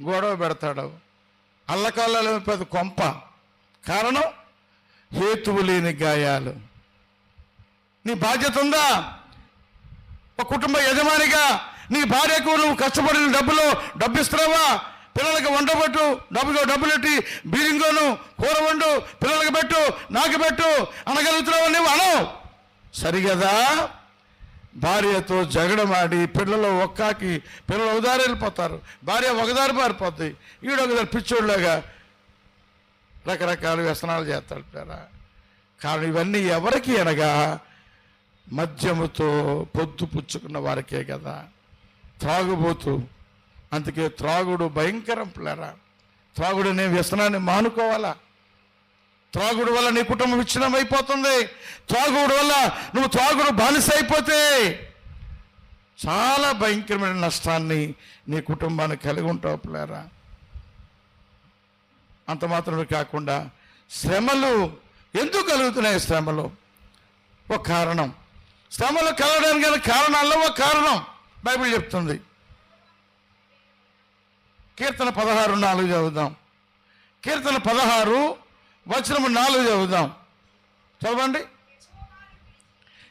గొడవ పెడతాడు. అల్లకల్లలో పెద్ద కొంప. కారణం హేతువు లేని గాయాలు. నీ బాధ్యత ఉందా? ఒక కుటుంబ యజమానిగా నీ భార్యకు నువ్వు కష్టపడిన డబ్బు ఇస్తున్నావా? పిల్లలకి వండబెట్టు, డబ్బులెట్టి బీరింగోను కూర వండు, పిల్లలకి పెట్టు, నాకు పెట్టు అనగలుగుతున్నావు నువ్వు అనవు. సరిగదా? భార్యతో జగడమాడి పిల్లలు పిల్లలు ఒకదారి వెళ్ళిపోతారు, భార్య ఒకదారి పారిపోద్ది, ఈడొకదారి పిచ్చోళ్ళగా రకరకాల వ్యసనాలు చేస్తాడు. కానీ ఇవన్నీ ఎవరికి అనగా మద్యముతో పొద్దు పుచ్చుకున్న వారికే కదా. త్రాగుబోతు. అందుకే త్రాగుడు భయంకరం పిల్లరా. త్రాగుడు అనే వ్యసనాన్ని మానుకోవాలా. త్రాగుడు వల్ల నీ కుటుంబం విచ్ఛిన్నం అయిపోతుంది. త్రాగుడు వల్ల నువ్వు త్రాగుడు బానిస అయిపోతే చాలా భయంకరమైన నష్టాన్ని నీ కుటుంబానికి కలిగి ఉంటావు పిల్లరా. అంత మాత్రమే కాకుండా శ్రమలు ఎందుకు కలుగుతున్నాయి? శ్రమలు ఒక కారణం. శ్రమలు కలగడానికి గల కారణాల్లో ఒక కారణం బైబిల్ చెప్తుంది. కీర్తన 16:4 చదువుదాం. కీర్తన 16:4 చదువుదాం. చదవండి.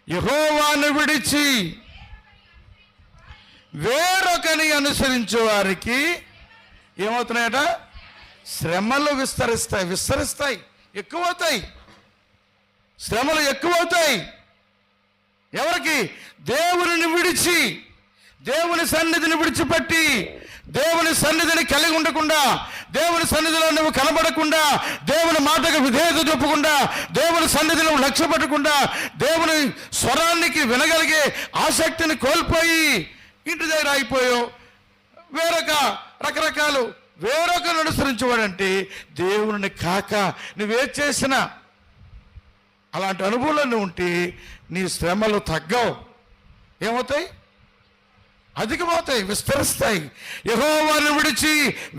యెహోవాను విడిచి వేరొకని అనుసరించే వారికి ఏమవుతున్నాయట? శ్రమలు విస్తరిస్తాయి, ఎక్కువవుతాయి. శ్రమలు ఎక్కువవుతాయి. ఎవరికి? దేవుని విడిచి, దేవుని సన్నిధిని విడిచిపెట్టి, దేవుని సన్నిధిని కలిగి ఉండకుండా, దేవుని సన్నిధిలో నువ్వు కనబడకుండా, దేవుని మాటకు విధేయత చూపకుండా, దేవుని సన్నిధిని నువ్వు లక్ష్య పెట్టకుండా, దేవుని స్వరానికి వినగలిగే ఆసక్తిని కోల్పోయి ఇంటి దగ్గర అయిపోయావు. వేరొకరు అనుసరించేవాడంటే దేవుని కాక నువ్వే చేసినా అలాంటి అనుభవాలు ఉంటే నీ శ్రమలు తగ్గవు. ఏమవుతాయి? అధికమవుతాయి, విస్తరిస్తాయి. యెహోవాను విడిచి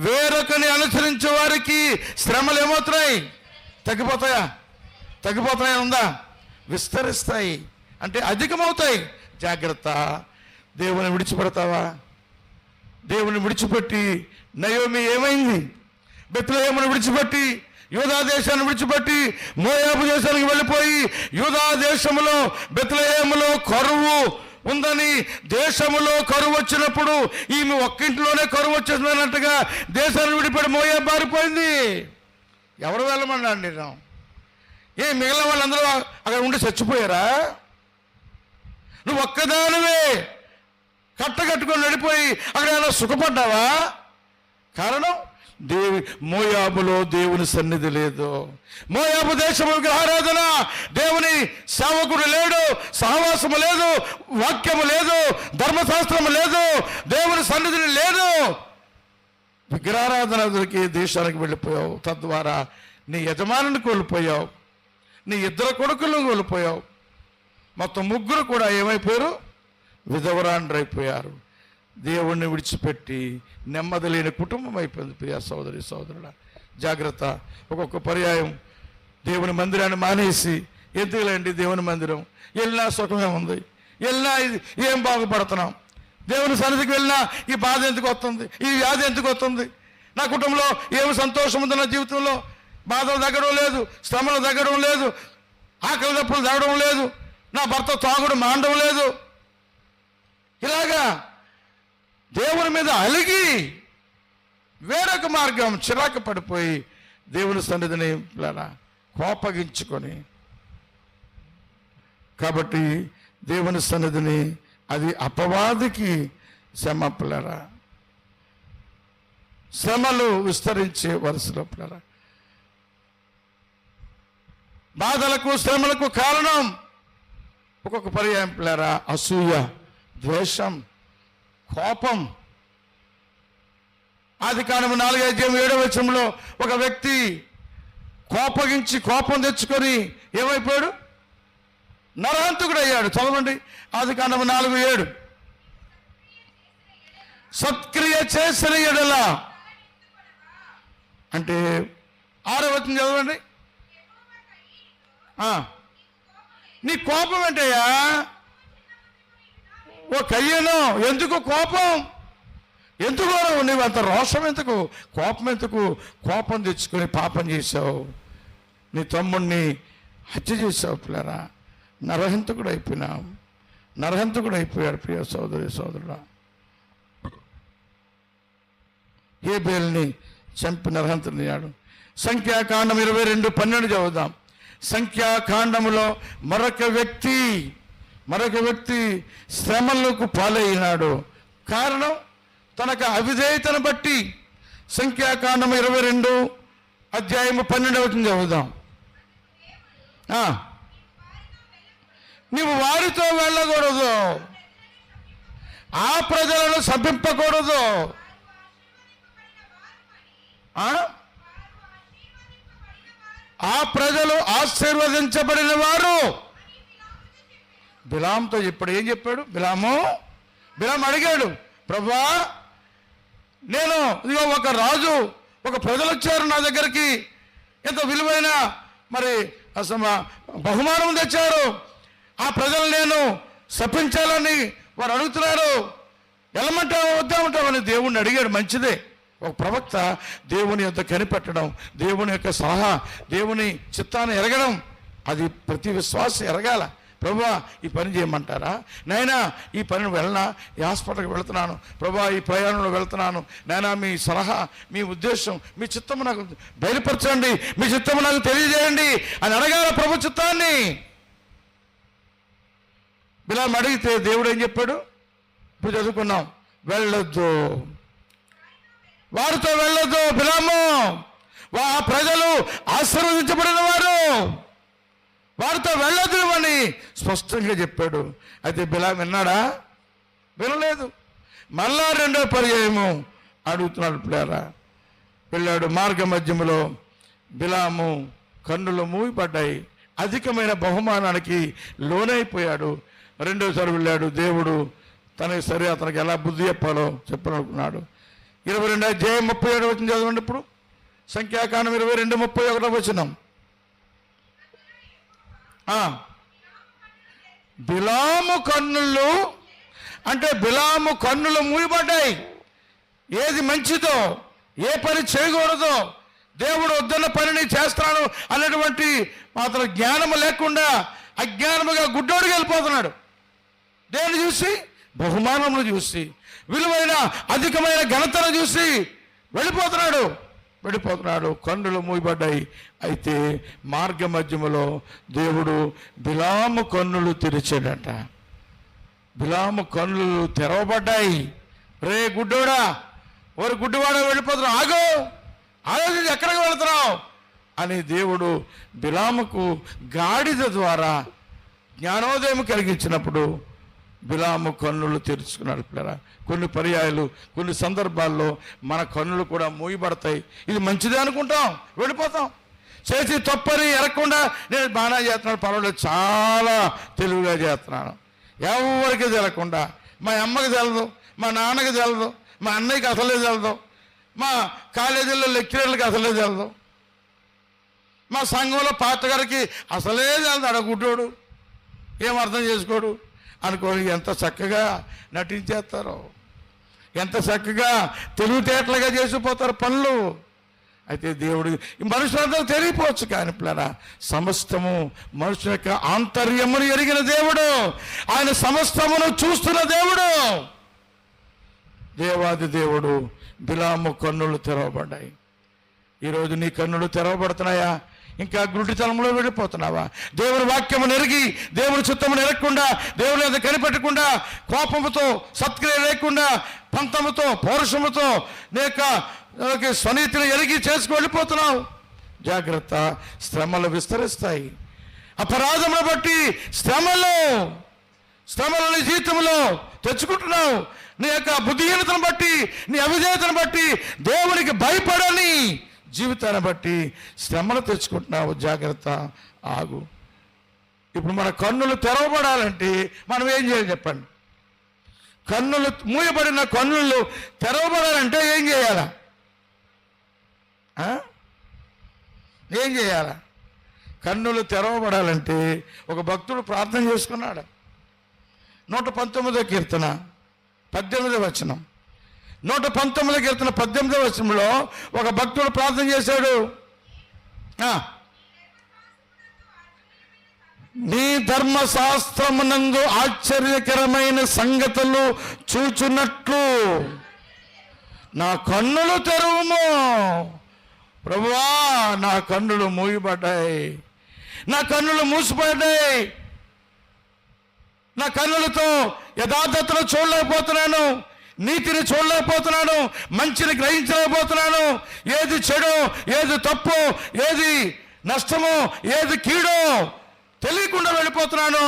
వేరొకరిని అనుసరించే వారికి శ్రమలు ఏమవుతాయి? తగ్గిపోతాయా ఉందా? విస్తరిస్తాయి అంటే అధికమవుతాయి. జాగ్రత్త. దేవుని విడిచిపెడతావా? దేవుని విడిచిపెట్టి నయోమి ఏమైంది? బెత్లెహేమును విడిచిపెట్టి, యూదా దేశాన్ని విడిచిపెట్టి మోయాబు దేశానికి వెళ్ళిపోయి, యూదా దేశములో బెత్లెహేములో కరువు ఉందని, దేశములో కరువు వచ్చినప్పుడు ఈమె ఒక్కింట్లోనే కరువు వచ్చేసినట్టుగా దేశాన్ని విడిపడి మోయాబు పారిపోయింది. ఎవరు వెళ్ళమన్నాడు నేను? మిగిలిన వాళ్ళందరూ అక్కడ ఉండి చచ్చిపోయారా? నువ్వు ఒక్కదానివే కట్టకట్టుకొని వెళ్ళిపోయి అక్కడ ఏమైనా సుఖపడ్డావా? కారణం మోయాబులో దేవుని సన్నిధి లేదు. మోయాబు దేశము విగ్రహారాధన, దేవుని సేవకుడు లేడు, సహవాసము లేదు, వాక్యము లేదు, ధర్మశాస్త్రము లేదు, దేవుని సన్నిధిని లేదు. విగ్రహారాధనకి దేశానికి వెళ్ళిపోయావు. తద్వారా నీ యజమానిని కోల్పోయావు, నీ 2 కొడుకులను కోల్పోయావు. మొత్తం 3 కూడా ఏమైపోయారు? విధవరాండ్రైపోయారు. దేవుణ్ణి విడిచిపెట్టి నెమ్మది లేని కుటుంబం అయిపోయింది. ప్రియ సోదరి సోదరుడా, జాగ్రత్త. ఒక్కొక్క పర్యాయం దేవుని మందిరాన్ని మానేసి, ఎందుకులేండి దేవుని మందిరం, వెళ్ళినా సుఖమే ఉంది, వెళ్ళినా ఏం బాగుపడుతున్నాం, దేవుని సన్నిధికి వెళ్ళినా ఈ బాధ ఎందుకు వస్తుంది, ఈ వ్యాధి ఎందుకు వస్తుంది, నా కుటుంబంలో ఏమి సంతోషం ఉంది, నా జీవితంలో బాధలు తగ్గడం లేదు, శ్రమలు తగ్గడం లేదు, ఆకలి దప్పులు తగ్గడం లేదు, నా భర్త తాగుడు మాండడం లేదు. ఇలాగా దేవుని మీద అలిగి వేరొక మార్గం చిరాకు పడిపోయి దేవుని సన్నిధిని కోపగించుకొని, కాబట్టి దేవుని సన్నిధిని అది అపవాదికి శ్రమపులరా, శ్రమలు విస్తరించే వరుసలో పిల్లరా, బాధలకు శ్రమలకు కారణం ఒక్కొక్క పర్యాయం పిల్లరా అసూయ, ద్వేషం, కోపం. ఆదికాండము 4:7 ఒక వ్యక్తి కోపగించి కోపం తెచ్చుకొని ఏమైపోయాడు? నరహంతకుడు అయ్యాడు. చదవండి ఆదికాండము 4:7. సత్క్రియ చేసిన ఎడల అంటే 6వ వచనం చదవండి. నీ కోపం ఏంటయ్యా? ఓ కయ్యను, ఎందుకు కోపం? ఎందుకు నువ్వు అంత రోషం ఎందుకు, కోపం ఎందుకు? కోపం తెచ్చుకొని పాపం చేశావు, నీ తమ్ముడిని హత్య చేసావు పిల్లరా, నరహంతకుడు అయిపోయినావు, నరహంతకుడు అయిపోయాడు. ప్రియ సోదరి సోదరుడా, హేబేలుని చంపి నరహంతుడయ్యాడు. సంఖ్యాకాండం 22:12 చదువుదాం. సంఖ్యాకాండములో మరొక వ్యక్తి శ్రమలకు పాలైనాడు. కారణం తనకు అవిధేయతను బట్టి. సంఖ్యాకాండం 22:12 చదువుదాం. నీవు వారితో వెళ్ళకూడదు, ఆ ప్రజలను శపింపకూడదు. ఆ ప్రజలు ఆశీర్వదించబడిన వారు. బిలాముతో చెప్పాడు. ఏం చెప్పాడు? బిలాము అడిగాడు, ప్రభువా, నేను ఇదిగో ఒక రాజు, ఒక ప్రజలు వచ్చారు నా దగ్గరికి, ఎంత విలువైన మరి బహుమానం తెచ్చారు, ఆ ప్రజలు నేను శపించాలని వారు అడుగుతున్నారు, వెళ్ళమంటావా వద్దామంటావని దేవుణ్ణి అడిగాడు. మంచిదే. ఒక ప్రవక్త దేవుని యొక్క కనిపెట్టడం, దేవుని యొక్క సలహా, దేవుని చిత్తాన్ని ఎరగడం, అది ప్రతి విశ్వాసం ఎరగాల. ప్రభువా, ఈ పని చేయమంటారా? నైనా ఈ పని వెళ్ళనా? ఈ హాస్పిటల్కి వెళుతున్నాను ప్రభువా, ఈ ప్రయాణంలో వెళ్తున్నాను నైనా, మీ సలహా, మీ ఉద్దేశం, మీ చిత్తము నాకు బయలుపరచండి, మీ చిత్తము నాకు తెలియజేయండి అని అడగాల ప్రభు చిత్తాన్ని. బిలాము అడిగితే దేవుడు ఏం చెప్పాడు? ఇప్పుడు చదువుకున్నాం, వెళ్ళొద్దు, వారితో వెళ్ళొద్దు. బిలాము ప్రజలు ఆశీర్వదించబడిన వారు, వారితో వెళ్ళొద్దు అని స్పష్టంగా చెప్పాడు. అయితే బిలాము విన్నాడా? వినలేదు. మళ్ళా రెండో పర్యాయము అడుగుతున్నాడు. పిల్లారా, వెళ్ళాడు. మార్గ మధ్యములో బిలాము కన్నులు మూయబడ్డాయి. అధికమైన బహుమానానికి లోనైపోయాడు. రెండోసారి వెళ్ళాడు. దేవుడు తనకి సరే అతనికి ఎలా బుద్ధి చెప్పాలో చెప్పాలనుకున్నాడు. 22 అధ్యాయం 37 వచనం చదవండి. ఇప్పుడు సంఖ్యాకాండం 22:31 వచనం. బిలాము కన్నులు అంటే బిలాము కన్నులు మూయబడ్డాయి. ఏది మంచిదో, ఏ పని చేయకూడదో, దేవుడు వద్దన్న పనిని చేస్తాను అనేటువంటి మాత్రం జ్ఞానము లేకుండా అజ్ఞానముగా గుడ్డోడికి వెళ్ళిపోతున్నాడు. దేన్ని చూసి? బహుమానములు చూసి, విలువైన అధికమైన ఘనతను చూసి వెళ్ళిపోతున్నాడు. కన్నులు మూయబడ్డాయి. అయితే మార్గ మధ్యములో దేవుడు బిలాము కన్నులు తెరిచాడట. బిలాము కన్నులు తెరవబడ్డాయి. రే గుడ్డోడా, ఓరి గుడ్డివాడా, వెళ్ళిపోతున్నావు, ఆలోచించి ఎక్కడికి వెళుతున్నావు అని దేవుడు బిలాముకు గాడిద ద్వారా జ్ఞానోదయం కలిగించినప్పుడు బిలాము కన్నులు తెరుచుకున్నాడు. పిల్లరా, కొన్ని పర్యాయాలు, కొన్ని సందర్భాల్లో మన కన్నులు కూడా మూయబడతాయి. ఇది మంచిదే అనుకుంటాం, వెళ్ళిపోతాం. చేసి తప్పని ఎరగకుండా నేను బాగా చేస్తున్నాను, పర్వాలేదు, చాలా తెలివిగా చేస్తున్నాను, ఎవరికి తెలకుండా. మా అమ్మకి తెలదు, మా నాన్నకి తెలదు, మా అన్నయ్యకి అసలే తెలదు, మా కాలేజీలో లెక్చరర్లకి అసలే తెలదు, మా సంఘంలో పాస్టర్ గారికి అసలే తెలదు. అడగుడ్డోడు, ఏం అర్థం చేసుకోడు అనుకోని ఎంత చక్కగా నటించేస్తారో, ఎంత చక్కగా తెలివితేటలుగా చేసిపోతారు పనులు. అయితే దేవుడు మనుషులందరూ తెలియపోవచ్చు, కానీ పిల్లరా, సమస్తము మనుషుల యొక్క ఆంతర్యమును ఎరిగిన దేవుడు, ఆయన సమస్తమును చూస్తున్న దేవుడు. దేవాది దేవుడు బిలాము కన్నులు తెరవబడ్డాయి. ఈరోజు నీ కన్నులు తెరవబడుతున్నాయా? ఇంకా గుడ్డితనంలో వెళ్ళిపోతున్నావా? దేవుని వాక్యము నెరిగి, దేవుని చిత్తమును ఎరగకుండా, దేవుని మీద కనిపెట్టకుండా, కోపముతో, సత్క్రియ లేకుండా, పంతముతో, పౌరుషముతో నీక స్వనీతిని ఎరిగి చేసుకు వెళ్ళిపోతున్నావు. జాగ్రత్త, శ్రమలు విస్తరిస్తాయి. అపరాధమును బట్టి శ్రమలు నీ జీవితంలో తెచ్చుకుంటున్నావు. నీ యొక్క బుద్ధిహీనతను బట్టి, నీ అవిధేయతను బట్టి, దేవునికి భయపడని జీవితాన్ని బట్టి శ్రమలు తెచ్చుకుంటున్నావు. జాగ్రత్త, ఆగు. ఇప్పుడు మన కన్నులు తెరవబడాలంటే మనం ఏం చేయాలి చెప్పండి? కన్నులు మూయబడిన కన్నులు తెరవబడాలంటే ఏం చేయాలా? ఏం చేయాలా? కన్నులు తెరవబడాలంటే ఒక భక్తుడు ప్రార్థన చేసుకున్నాడు. 119వ కీర్తన 18వ వచనం. 119వ కీర్తన 18వ వచనంలో ఒక భక్తుడు ప్రార్థన చేశాడు. నీ ధర్మశాస్త్రమునందు ఆశ్చర్యకరమైన సంగతులు చూచున్నట్లు నా కన్నులు తెరువుము. ప్రభువా, నా కన్నులు మూయబడ్డాయి, నా కన్నులు మూసిపడ్డాయి. నా కన్నులతో యథార్థతను చూడలేకపోతున్నాను, నీతిని చూడలేకపోతున్నాను, మంచిని గ్రహించలేకపోతున్నాను. ఏది చెడు, ఏది తప్పు, ఏది నష్టమో, ఏది కీడో తెలియకుండా వెళ్ళిపోతున్నాను.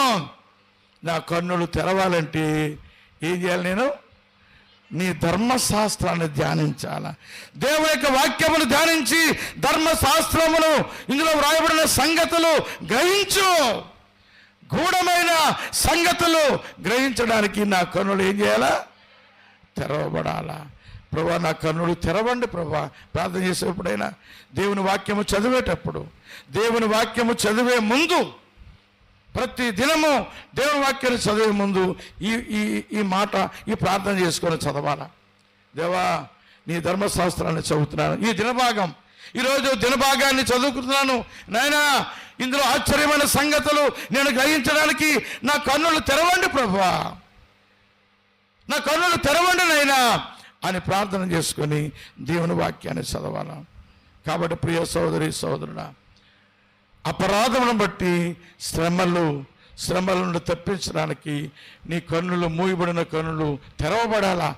నా కన్నులు తెరవాలంటే ఏం చేయాలి? నేను నీ ధర్మశాస్త్రాన్ని ధ్యానించాల. దేవుని యొక్క వాక్యమును ధ్యానించి ధర్మశాస్త్రమును, ఇందులో వ్రాయబడిన సంగతులు గ్రహించు. గూఢమైన సంగతులు గ్రహించడానికి నా కన్నులు ఏం చేయాలా? తెరవబడాలా. ప్రభా, నా కన్నులు తెరవండి ప్రభా. ప్రార్థన చేసేప్పుడైనా, దేవుని వాక్యము చదివేటప్పుడు, దేవుని వాక్యము చదివే ముందు, ప్రతి దినము దేవుని వాక్యాన్ని చదివే ముందు ఈ మాట, ఈ ప్రార్థన చేసుకొని చదవాలా. దేవా, నీ ధర్మశాస్త్రాన్ని చదువుతున్నాను. ఈ దినభాగం, ఈరోజు దినభాగాన్ని చదువుకుంటున్నాను నాయనా. ఇందులో ఆశ్చర్యమైన సంగతులు నేను గ్రహించడానికి నా కన్నులు తెరవండి ప్రభువా, నా కన్నులు తెరవండి నాయనా అని ప్రార్థన చేసుకొని దేవుని వాక్యాన్ని చదవాలా. కాబట్టి ప్రియ సోదరి సోదరుడా, అపరాధమును బట్టి శ్రమలు, శ్రమల నుండి తప్పించడానికి నీ కన్నులు, మూయబడిన కన్నులు తెరవబడాలా,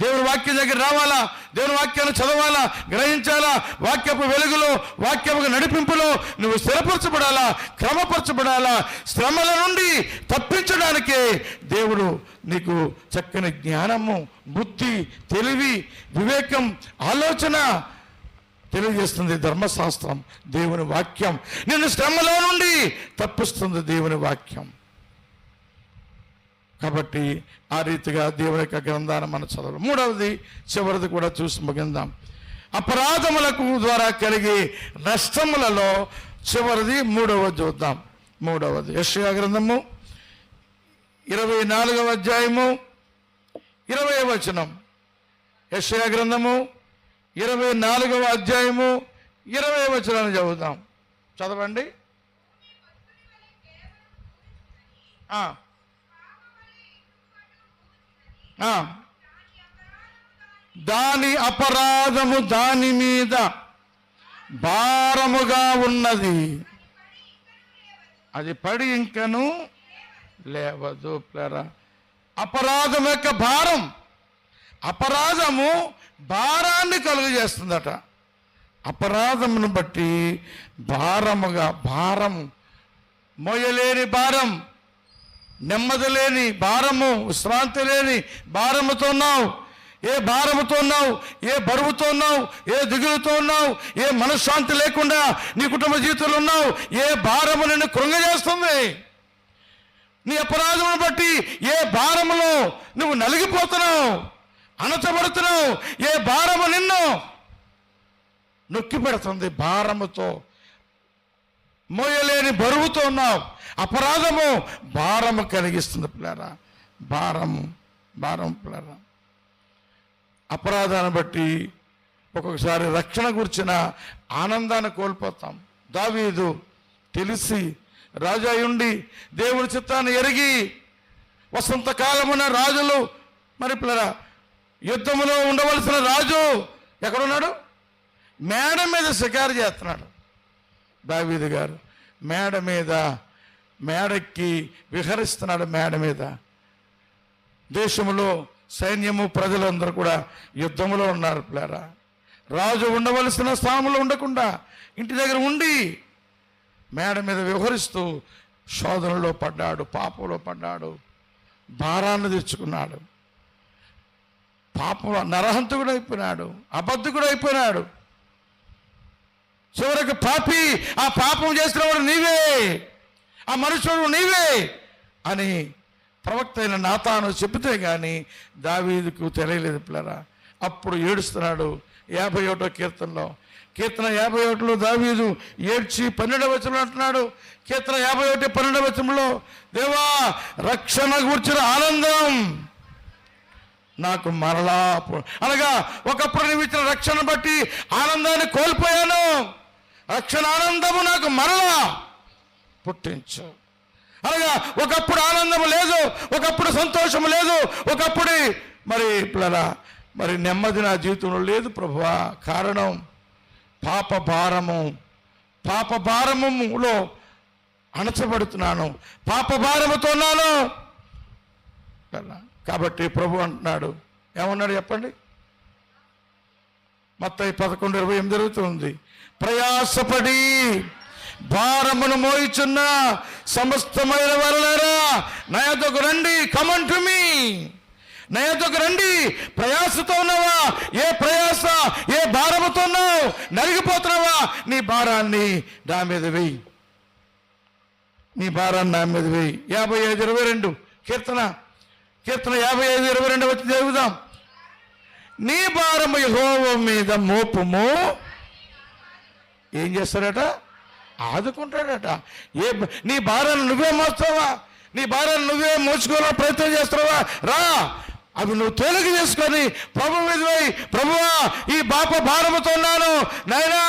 దేవుని వాక్యం దగ్గర రావాలా, దేవుని వాక్యాన్ని చదవాలా, గ్రహించాలా, వాక్యపు వెలుగులో, వాక్యపు నడిపింపులో నువ్వు స్థిరపరచబడాలా, క్రమపరచబడాలా. శ్రమల నుండి తప్పించడానికే దేవుడు నీకు చక్కని జ్ఞానము, బుద్ధి, తెలివి, వివేకం, ఆలోచన తెలియజేస్తుంది ధర్మశాస్త్రం, దేవుని వాక్యం. నిన్ను శ్రమలో నుండి తప్పిస్తుంది దేవుని వాక్యం. కాబట్టి ఆ రీతిగా దేవుని యొక్క గ్రంథాన్ని మనం చదవాలి. మూడవది, చివరిది కూడా చూసి ముగిందాం. అపరాధములకు ద్వారా కలిగే నష్టములలో చివరిది మూడవది చూద్దాం. మూడవది యెషయా గ్రంథము 24వ అధ్యాయము 20వ వచనం. యెషయా గ్రంథము 24వ అధ్యాయము 20వ వచనాన్ని చదువుతాం. చదవండి. దాని అపరాధము దాని మీద భారముగా ఉన్నది, అది పడి ఇంకను లేవదు. అపరాధం యొక్క భారం, అపరాధము భారాన్ని కలుగజేస్తుందట. అపరాధమును బట్టి భారం, మోయలేని భారం, నెమ్మది లేని భారము, విశ్రాంతి లేని భారముతో ఉన్నావు. ఏ భారముతో ఉన్నావు, ఏ బరువుతో ఉన్నావు, ఏ దిగులుతో ఉన్నావు, ఏ మనశ్శాంతి లేకుండా నీ కుటుంబ జీవితంలో ఉన్నావు, ఏ భారము నిన్ను కృంగజేస్తుంది. నీ అపరాధమును బట్టి ఏ భారములో నువ్వు నలిగిపోతున్నావు, అణచబడుతున్నావు, ఏ భారము నిన్ను నొక్కి పెడుతుంది. భారముతో, మోయలేని బరువుతో ఉన్నావు. అపరాధము భారము కలిగిస్తుంది పిల్లరా, భారం పిల్లరా. అపరాధాన్ని బట్టి ఒక్కొక్కసారి రక్షణ గురించిన ఆనందాన్ని కోల్పోతాం. దావీదు తెలిసి రాజా ఉండి దేవుని చిత్తాన్ని ఎరిగి, వసంతకాలమున రాజులు మరి పిల్లరా యుద్ధములో ఉండవలసిన రాజు ఎక్కడున్నాడు? మేడ మీద షికారు చేస్తున్నాడు. దావీదు గారు మేడెక్కి విహరిస్తున్నాడు. మేడ మీద దేశంలో సైన్యము, ప్రజలందరూ కూడా యుద్ధంలో ఉన్నారు పిల్లరా. రాజు ఉండవలసిన స్థానంలో ఉండకుండా ఇంటి దగ్గర ఉండి మేడ మీద విహరిస్తూ శోధనలో పడ్డాడు, పాపంలో పడ్డాడు, భారాన్ని తెచ్చుకున్నాడు. పాపం నరహంతకుడు అయిపోయినాడు, అబద్ధకుడు అయిపోయినాడు. చివరికి పాపి, ఆ పాపం చేసినవాడు నీవే, ఆ మనుషుడు నీవే అని ప్రవక్త అయిన నాతాను చెబితే కానీ దావీదుకు తెలియలేదు పిల్లరా. అప్పుడు ఏడుస్తున్నాడు 51వ కీర్తనలో. కీర్తన 51లో దావీదు ఏడ్చి 12వ వచనంలో అంటున్నాడు. కీర్తన 51 12వ వచనంలో, దేవా రక్షణ గూర్చిన ఆనందం నాకు మరలా, అనగా ఒకప్పుడు నీవు ఇచ్చిన రక్షణ బట్టి ఆనందాన్ని కోల్పోయాను, రక్షణ ఆనందము నాకు మరలా పుట్టించు. అనగా ఒకప్పుడు ఆనందం లేదు, ఒకప్పుడు సంతోషం లేదు, ఒకప్పుడు మరి నెమ్మది నా జీవితంలో లేదు ప్రభువా. కారణం పాప భారములో అణచబడుతున్నాను, పాప భారముతో ఉన్నాను. కాబట్టి ప్రభు అంటున్నాడు, ఏమన్నాడు చెప్పండి? మత్తయి 11:28 జరుగుతుంది. ప్రయాసపడి భారమును మోయిచున్న సమస్తమైన వారులారా నా యొద్దకు రండి, కమ్ అన్ టు మీ. నా యొద్దకు రండి. ప్రయాసతో ఉన్నావా? ఏ ప్రయాస, ఏ భారముతో ఉన్నావు? నలిగిపోతున్నావా? నీ భారాన్ని నా మీద వేయి, నీ భారాన్ని నా మీద వేయి. 55:22 కీర్తన 55:22 వచ్చి చదువుదాం. నీ భారము యెహోవా మీద మోపుము. ఏం చేస్తాడట? ఆదుకుంటాడట. నీ భారాన్ని నువ్వే మోస్తావా? నీ భారాన్ని నువ్వే మోసుకోవాలని ప్రయత్నం చేస్తావా? రా, అవి నువ్వు తేలిక చేసుకొని ప్రభు మీద పోయి, ప్రభువా ఈ భారముతో ఉన్నాను నాయనా,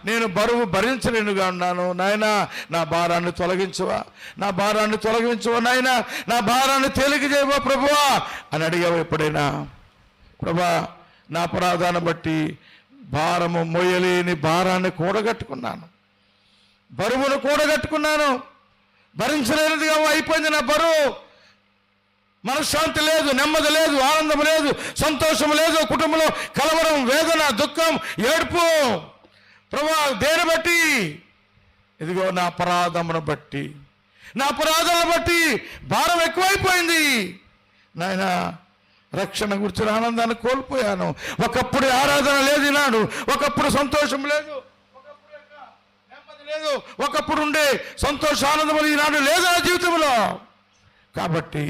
నేను బరువు భరించలేనుగా ఉన్నాను నాయనా, నా భారాన్ని తొలగించవా, నా భారాన్ని తొలగించవా నాయనా, నా భారాన్ని తేలిక చేయవా ప్రభువా అని అడిగావు ఎప్పుడైనా? ప్రభా నా అపరాధాన్ని బట్టి భారము మోయలేని భారాన్ని కూడగట్టుకున్నాను, బరువును కూడగట్టుకున్నాను, భరించలేనిదిగా అయిపోయింది నా బరువు. మనశ్శాంతి లేదు, నెమ్మది లేదు, ఆనందం లేదు, సంతోషం లేదు, కుటుంబంలో కలవరం, వేదన, దుఃఖం, ఏడుపు. ప్రభువా, దేని బట్టి? ఇదిగో నా అపరాధమును బట్టి, నా అపరాధాలను బట్టి భారం ఎక్కువైపోయింది నాయన. రక్షణ గురించిన ఆనందాన్ని కోల్పోయాను. ఒకప్పుడు ఆరాధన లేదు ఈనాడు, ఒకప్పుడు సంతోషం లేదు, ఒకప్పుడు నెమ్మది లేదు, ఒకప్పుడు ఉండే సంతోష ఆనందం ఈనాడు లేదు నా జీవితంలో. కాబట్టి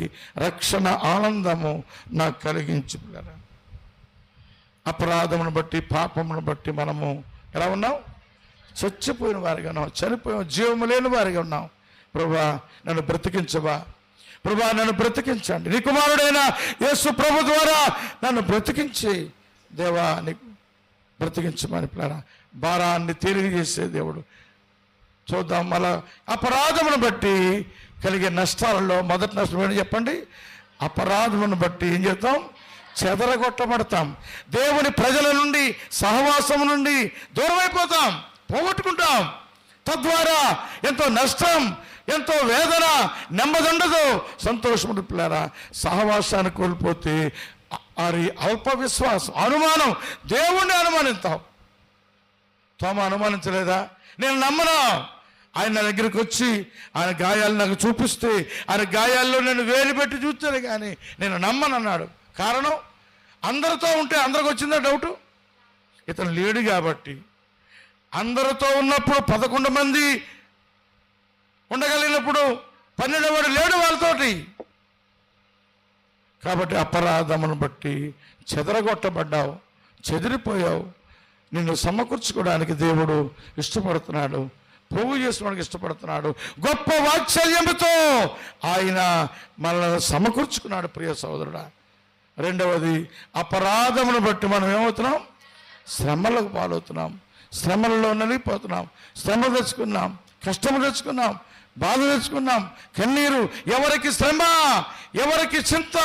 రక్షణ ఆనందము నాకు కలిగించుకున్నారా. అపరాధమును బట్టి, పాపమును బట్టి మనము ఎలా ఉన్నాం? చచ్చిపోయిన వారిగా ఉన్నాం, చనిపోయాం, జీవము లేని వారిగా ఉన్నాం. ప్రభువా, నన్ను బ్రతికించవా, ప్రభువా నన్ను బ్రతికించండి. నీ కుమారుడైన యేసు ప్రభు ద్వారా నన్ను బ్రతికించి దేవా, నీకు బ్రతికించమని పిల్లరా భారాన్ని తేలిక చేసే దేవుడు. చూద్దాం మళ్ళా అపరాధమును బట్టి కలిగే నష్టాలలో మొదటి నష్టం ఏంటి చెప్పండి? అపరాధమును బట్టి ఏం చేద్దాం? చెదరగొట్టబడతాం. దేవుని ప్రజల నుండి, సహవాసం నుండి దూరం అయిపోతాం, పోగొట్టుకుంటాం. తద్వారా ఎంతో నష్టం, ఎంతో వేదన, నెమ్మది ఉండదు, సంతోషం ఉండదు పిల్లరా. సహవాసాన్ని కోల్పోతే అది అల్ప విశ్వాసం, అనుమానం, దేవుణ్ణి అనుమానిస్తాం. తోమ అనుమానించలేదా? నేను నమ్మను. ఆయన నా దగ్గరికి వచ్చి ఆయన గాయాలు నాకు చూపిస్తే, ఆయన గాయాల్లో నేను వేలు పెట్టి చూస్తాను కానీ నేను నమ్మను అన్నాడు. కారణం, అందరితో ఉంటే అందరికి వచ్చిందా డౌటు? ఇతను లేడు కాబట్టి. అందరితో ఉన్నప్పుడు 11 మంది ఉండగలిగినప్పుడు 12వ వాడు లేడు వాళ్ళతోటి. కాబట్టి అపరాధమును బట్టి చెదరగొట్టబడ్డావు, చెదిరిపోయావు. నిన్ను సమకూర్చుకోవడానికి దేవుడు ఇష్టపడుతున్నాడు, పోగు చేసుకోవడానికి ఇష్టపడుతున్నాడు. గొప్ప వాత్సల్యముతో ఆయన మనల్ని సమకూర్చుకున్నాడు ప్రియ సోదరుడా. రెండవది, అపరాధమును బట్టి మనం ఏమవుతున్నాం? శ్రమలకు పాలవుతున్నాం, శ్రమలలో నలిగిపోతున్నాం. శ్రమ తెచ్చుకున్నాం, కష్టము తెచ్చుకున్నాం, బాధ తెచ్చుకున్నాం, కన్నీరు. ఎవరికి శ్రమ, ఎవరికి చింత,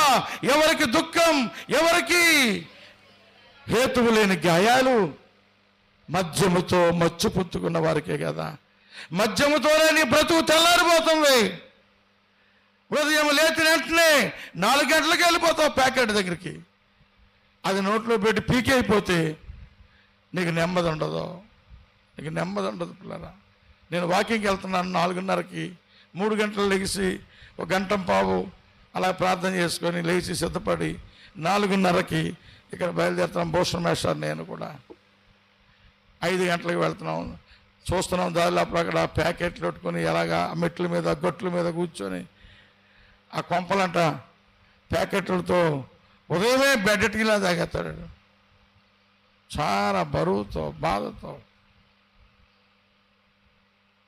ఎవరికి దుఃఖం, ఎవరికి హేతువు లేని గాయాలు? మద్యముతో మచ్చు పుచ్చుకున్న వారికే కదా. మద్యముతోనే నీ బ్రతుకు తెల్లారిపోతుంది. ఉదయం లేచిన వెంటనే 4 గంటలకు వెళ్ళిపోతావు ప్యాకెట్ దగ్గరికి. అది నోట్లో పెట్టి పీకి అయిపోతే నీకు నెమ్మది ఉండదు, నీకు నెమ్మది ఉండదు పిల్లరా. నేను వాకింగ్కి వెళ్తున్నాను 4:30కి, 3 గంటలు లెగిసి 1 గంట పావు అలా ప్రార్థన చేసుకొని లేచి సిద్ధపడి 4:30కి ఇక్కడ బయలుదేరుతున్నాం. భూషణ్ మేషారు నేను కూడా 5 గంటలకు వెళ్తున్నాం. చూస్తున్నాం దారిలో అక్కడ ప్యాకెట్లు పెట్టుకొని ఎలాగా మెట్ల మీద, గొట్ల మీద కూర్చొని ఆ కొంపలంట ప్యాకెట్లతో ఉదయమే బెడ్డెట్కిలా తాగేస్తాడు. చాలా బరువుతో, బాధతో.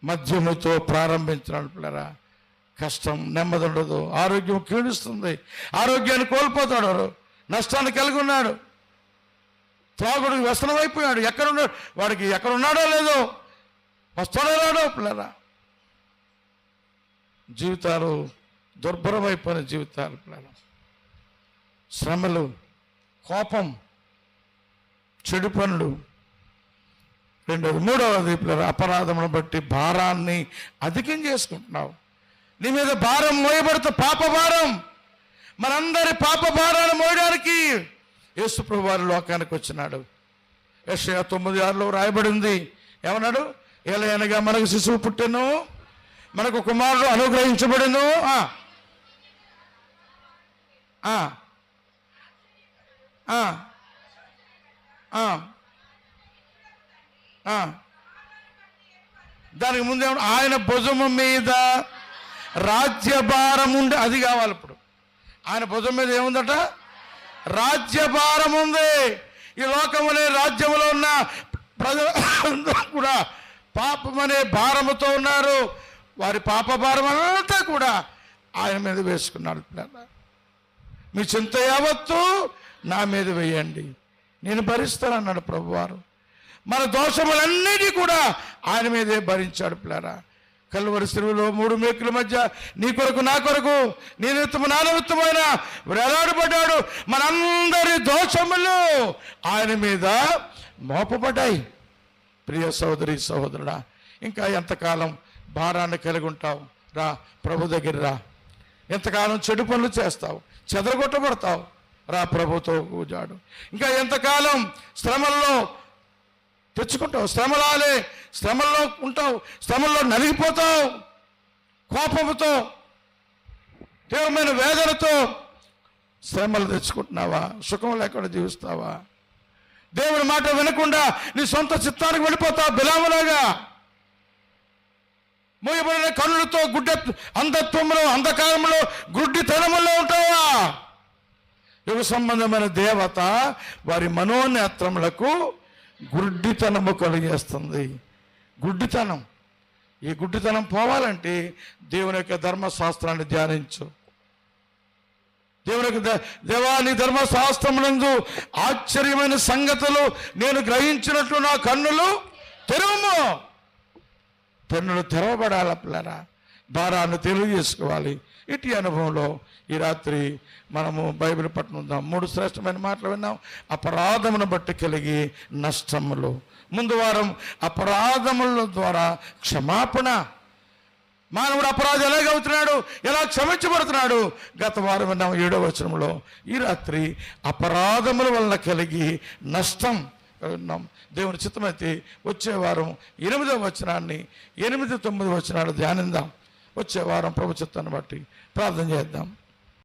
మద్యముతో ప్రారంభించినాడు పిల్లరా. కష్టం, నెమ్మది ఉండదు, ఆరోగ్యం క్షీణిస్తుంది, ఆరోగ్యాన్ని కోల్పోతాడు, నష్టాన్ని కలిగి ఉన్నాడు. త్రాగుడికి వ్యసనం అయిపోయాడు. ఎక్కడున్నాడు వాడికి? ఎక్కడున్నాడో లేదో, వస్తాడో రాడో పిల్లరా. జీవితాలు దుర్భరమైపోయిన జీవితాలు పిల్లరా. శ్రమలు, కోపం, చెడు పనులు. రెండవది, మూడవది పిల్లరా, అపరాధమును బట్టి భారాన్ని అధికం చేసుకుంటున్నావు. నీ మీద భారం మోయబడుతూ, పాప భారం, మనందరి పాప భారాన్ని మోయడానికి యేసు ప్రభువు వారి లోకానికి వచ్చినాడు. యెషయా 9:6లో రాయబడింది. ఏమన్నాడు? ఏలయనగా మనకు శిశువు పుట్టెను, మనకు కుమారుడు అనుగ్రహించబడెను. దానికి ముందే ఆయన భుజము మీద రాజ్యభారం ఉండి, అది కావాలి ఇప్పుడు. ఆయన భుజం మీద ఏముందట? రాజ్యభారం ఉంది. ఈ లోకమనే రాజ్యంలో ఉన్న ప్రజలందరూ కూడా పాపమనే భారముతో ఉన్నారు. వారి పాప భారం అంతా కూడా ఆయన మీద వేసుకున్నాడు. మీ చింత యావత్తు నా మీద వేయండి, నేను భరిస్తానన్నాడు ప్రభువారు. మన దోషములన్నిటి కూడా ఆయన మీదే భరించాడు పిల్లరా. కల్వరి శిలువలో 3 మేకుల మధ్య నీ కొరకు, నా కొరకు, నీ నిమిత్తము నా నిమిత్తమైన వేలాడబడ్డాడు. మనందరి దోషములు ఆయన మీద మోపబడ్డాయి. ప్రియ సోదరి సహోదరుడా, ఇంకా ఎంతకాలం భారాన్ని కలిగి ఉంటావు? రా, ప్రభు దగ్గర రా. ఎంతకాలం చెడు పనులు చేస్తావు, చెదరగొట్టబడతావు. రా, ప్రభుతో కూజాడు. ఇంకా ఎంతకాలం శ్రమల్లో తెచ్చుకుంటావు, శ్రమల్లో ఉంటావు, శ్రమల్లో నలిగిపోతావు. కోపముతో, తీవ్రమైన వేదనతో శ్రమలు తెచ్చుకుంటున్నావా? సుఖం లేకుండా జీవిస్తావా? దేవుని మాట వినకుండా నీ సొంత చిత్తానికి వెళ్ళిపోతావు. బిలాములాగా మూయబడిన కన్నులతో అంధత్వంలో, అంధకారంలో, గుడ్డితనములో ఉంటావా? యుగ సంబంధమైన దేవత వారి మనోనేత్రములకు గుడ్డితనము కలిగేస్తుంది. గుడ్డితనం. ఈ గుడ్డితనం పోవాలంటే దేవుని యొక్క ధర్మశాస్త్రాన్ని ధ్యానించు. దేవుని యొక్క దేవాని ధర్మశాస్త్రమునందు ఆశ్చర్యమైన సంగతులు నేను గ్రహించినట్లు నా కన్నులు తెరవము. కన్నులు తెరవబడాల పిల్లరా. భారాన్ని తెలియజేసుకోవాలి. ఇటు అనుభవంలో ఈ రాత్రి మనము బైబిల్ పట్టుకుందాం. 3 శ్రేష్టమైన మాటలు విన్నాం. అపరాధమును బట్టి కలిగి నష్టములు. ముందు వారం అపరాధముల ద్వారా క్షమాపణ. మానవుడు అపరాధం ఎలాగవుతున్నాడు, ఎలా క్షమించబడుతున్నాడు. గత వారం విన్నాం 7వ వచనంలో. ఈ రాత్రి అపరాధముల వలన కలిగి నష్టం విన్నాం. దేవుని చిత్తమైతే వచ్చే వారం 8వ వచనాన్ని, 8, 9 వచనాలు ధ్యానిద్దాం. వచ్చే వారం ప్రభు చిత్తాన్ని బట్టి ప్రార్థన చేద్దాం.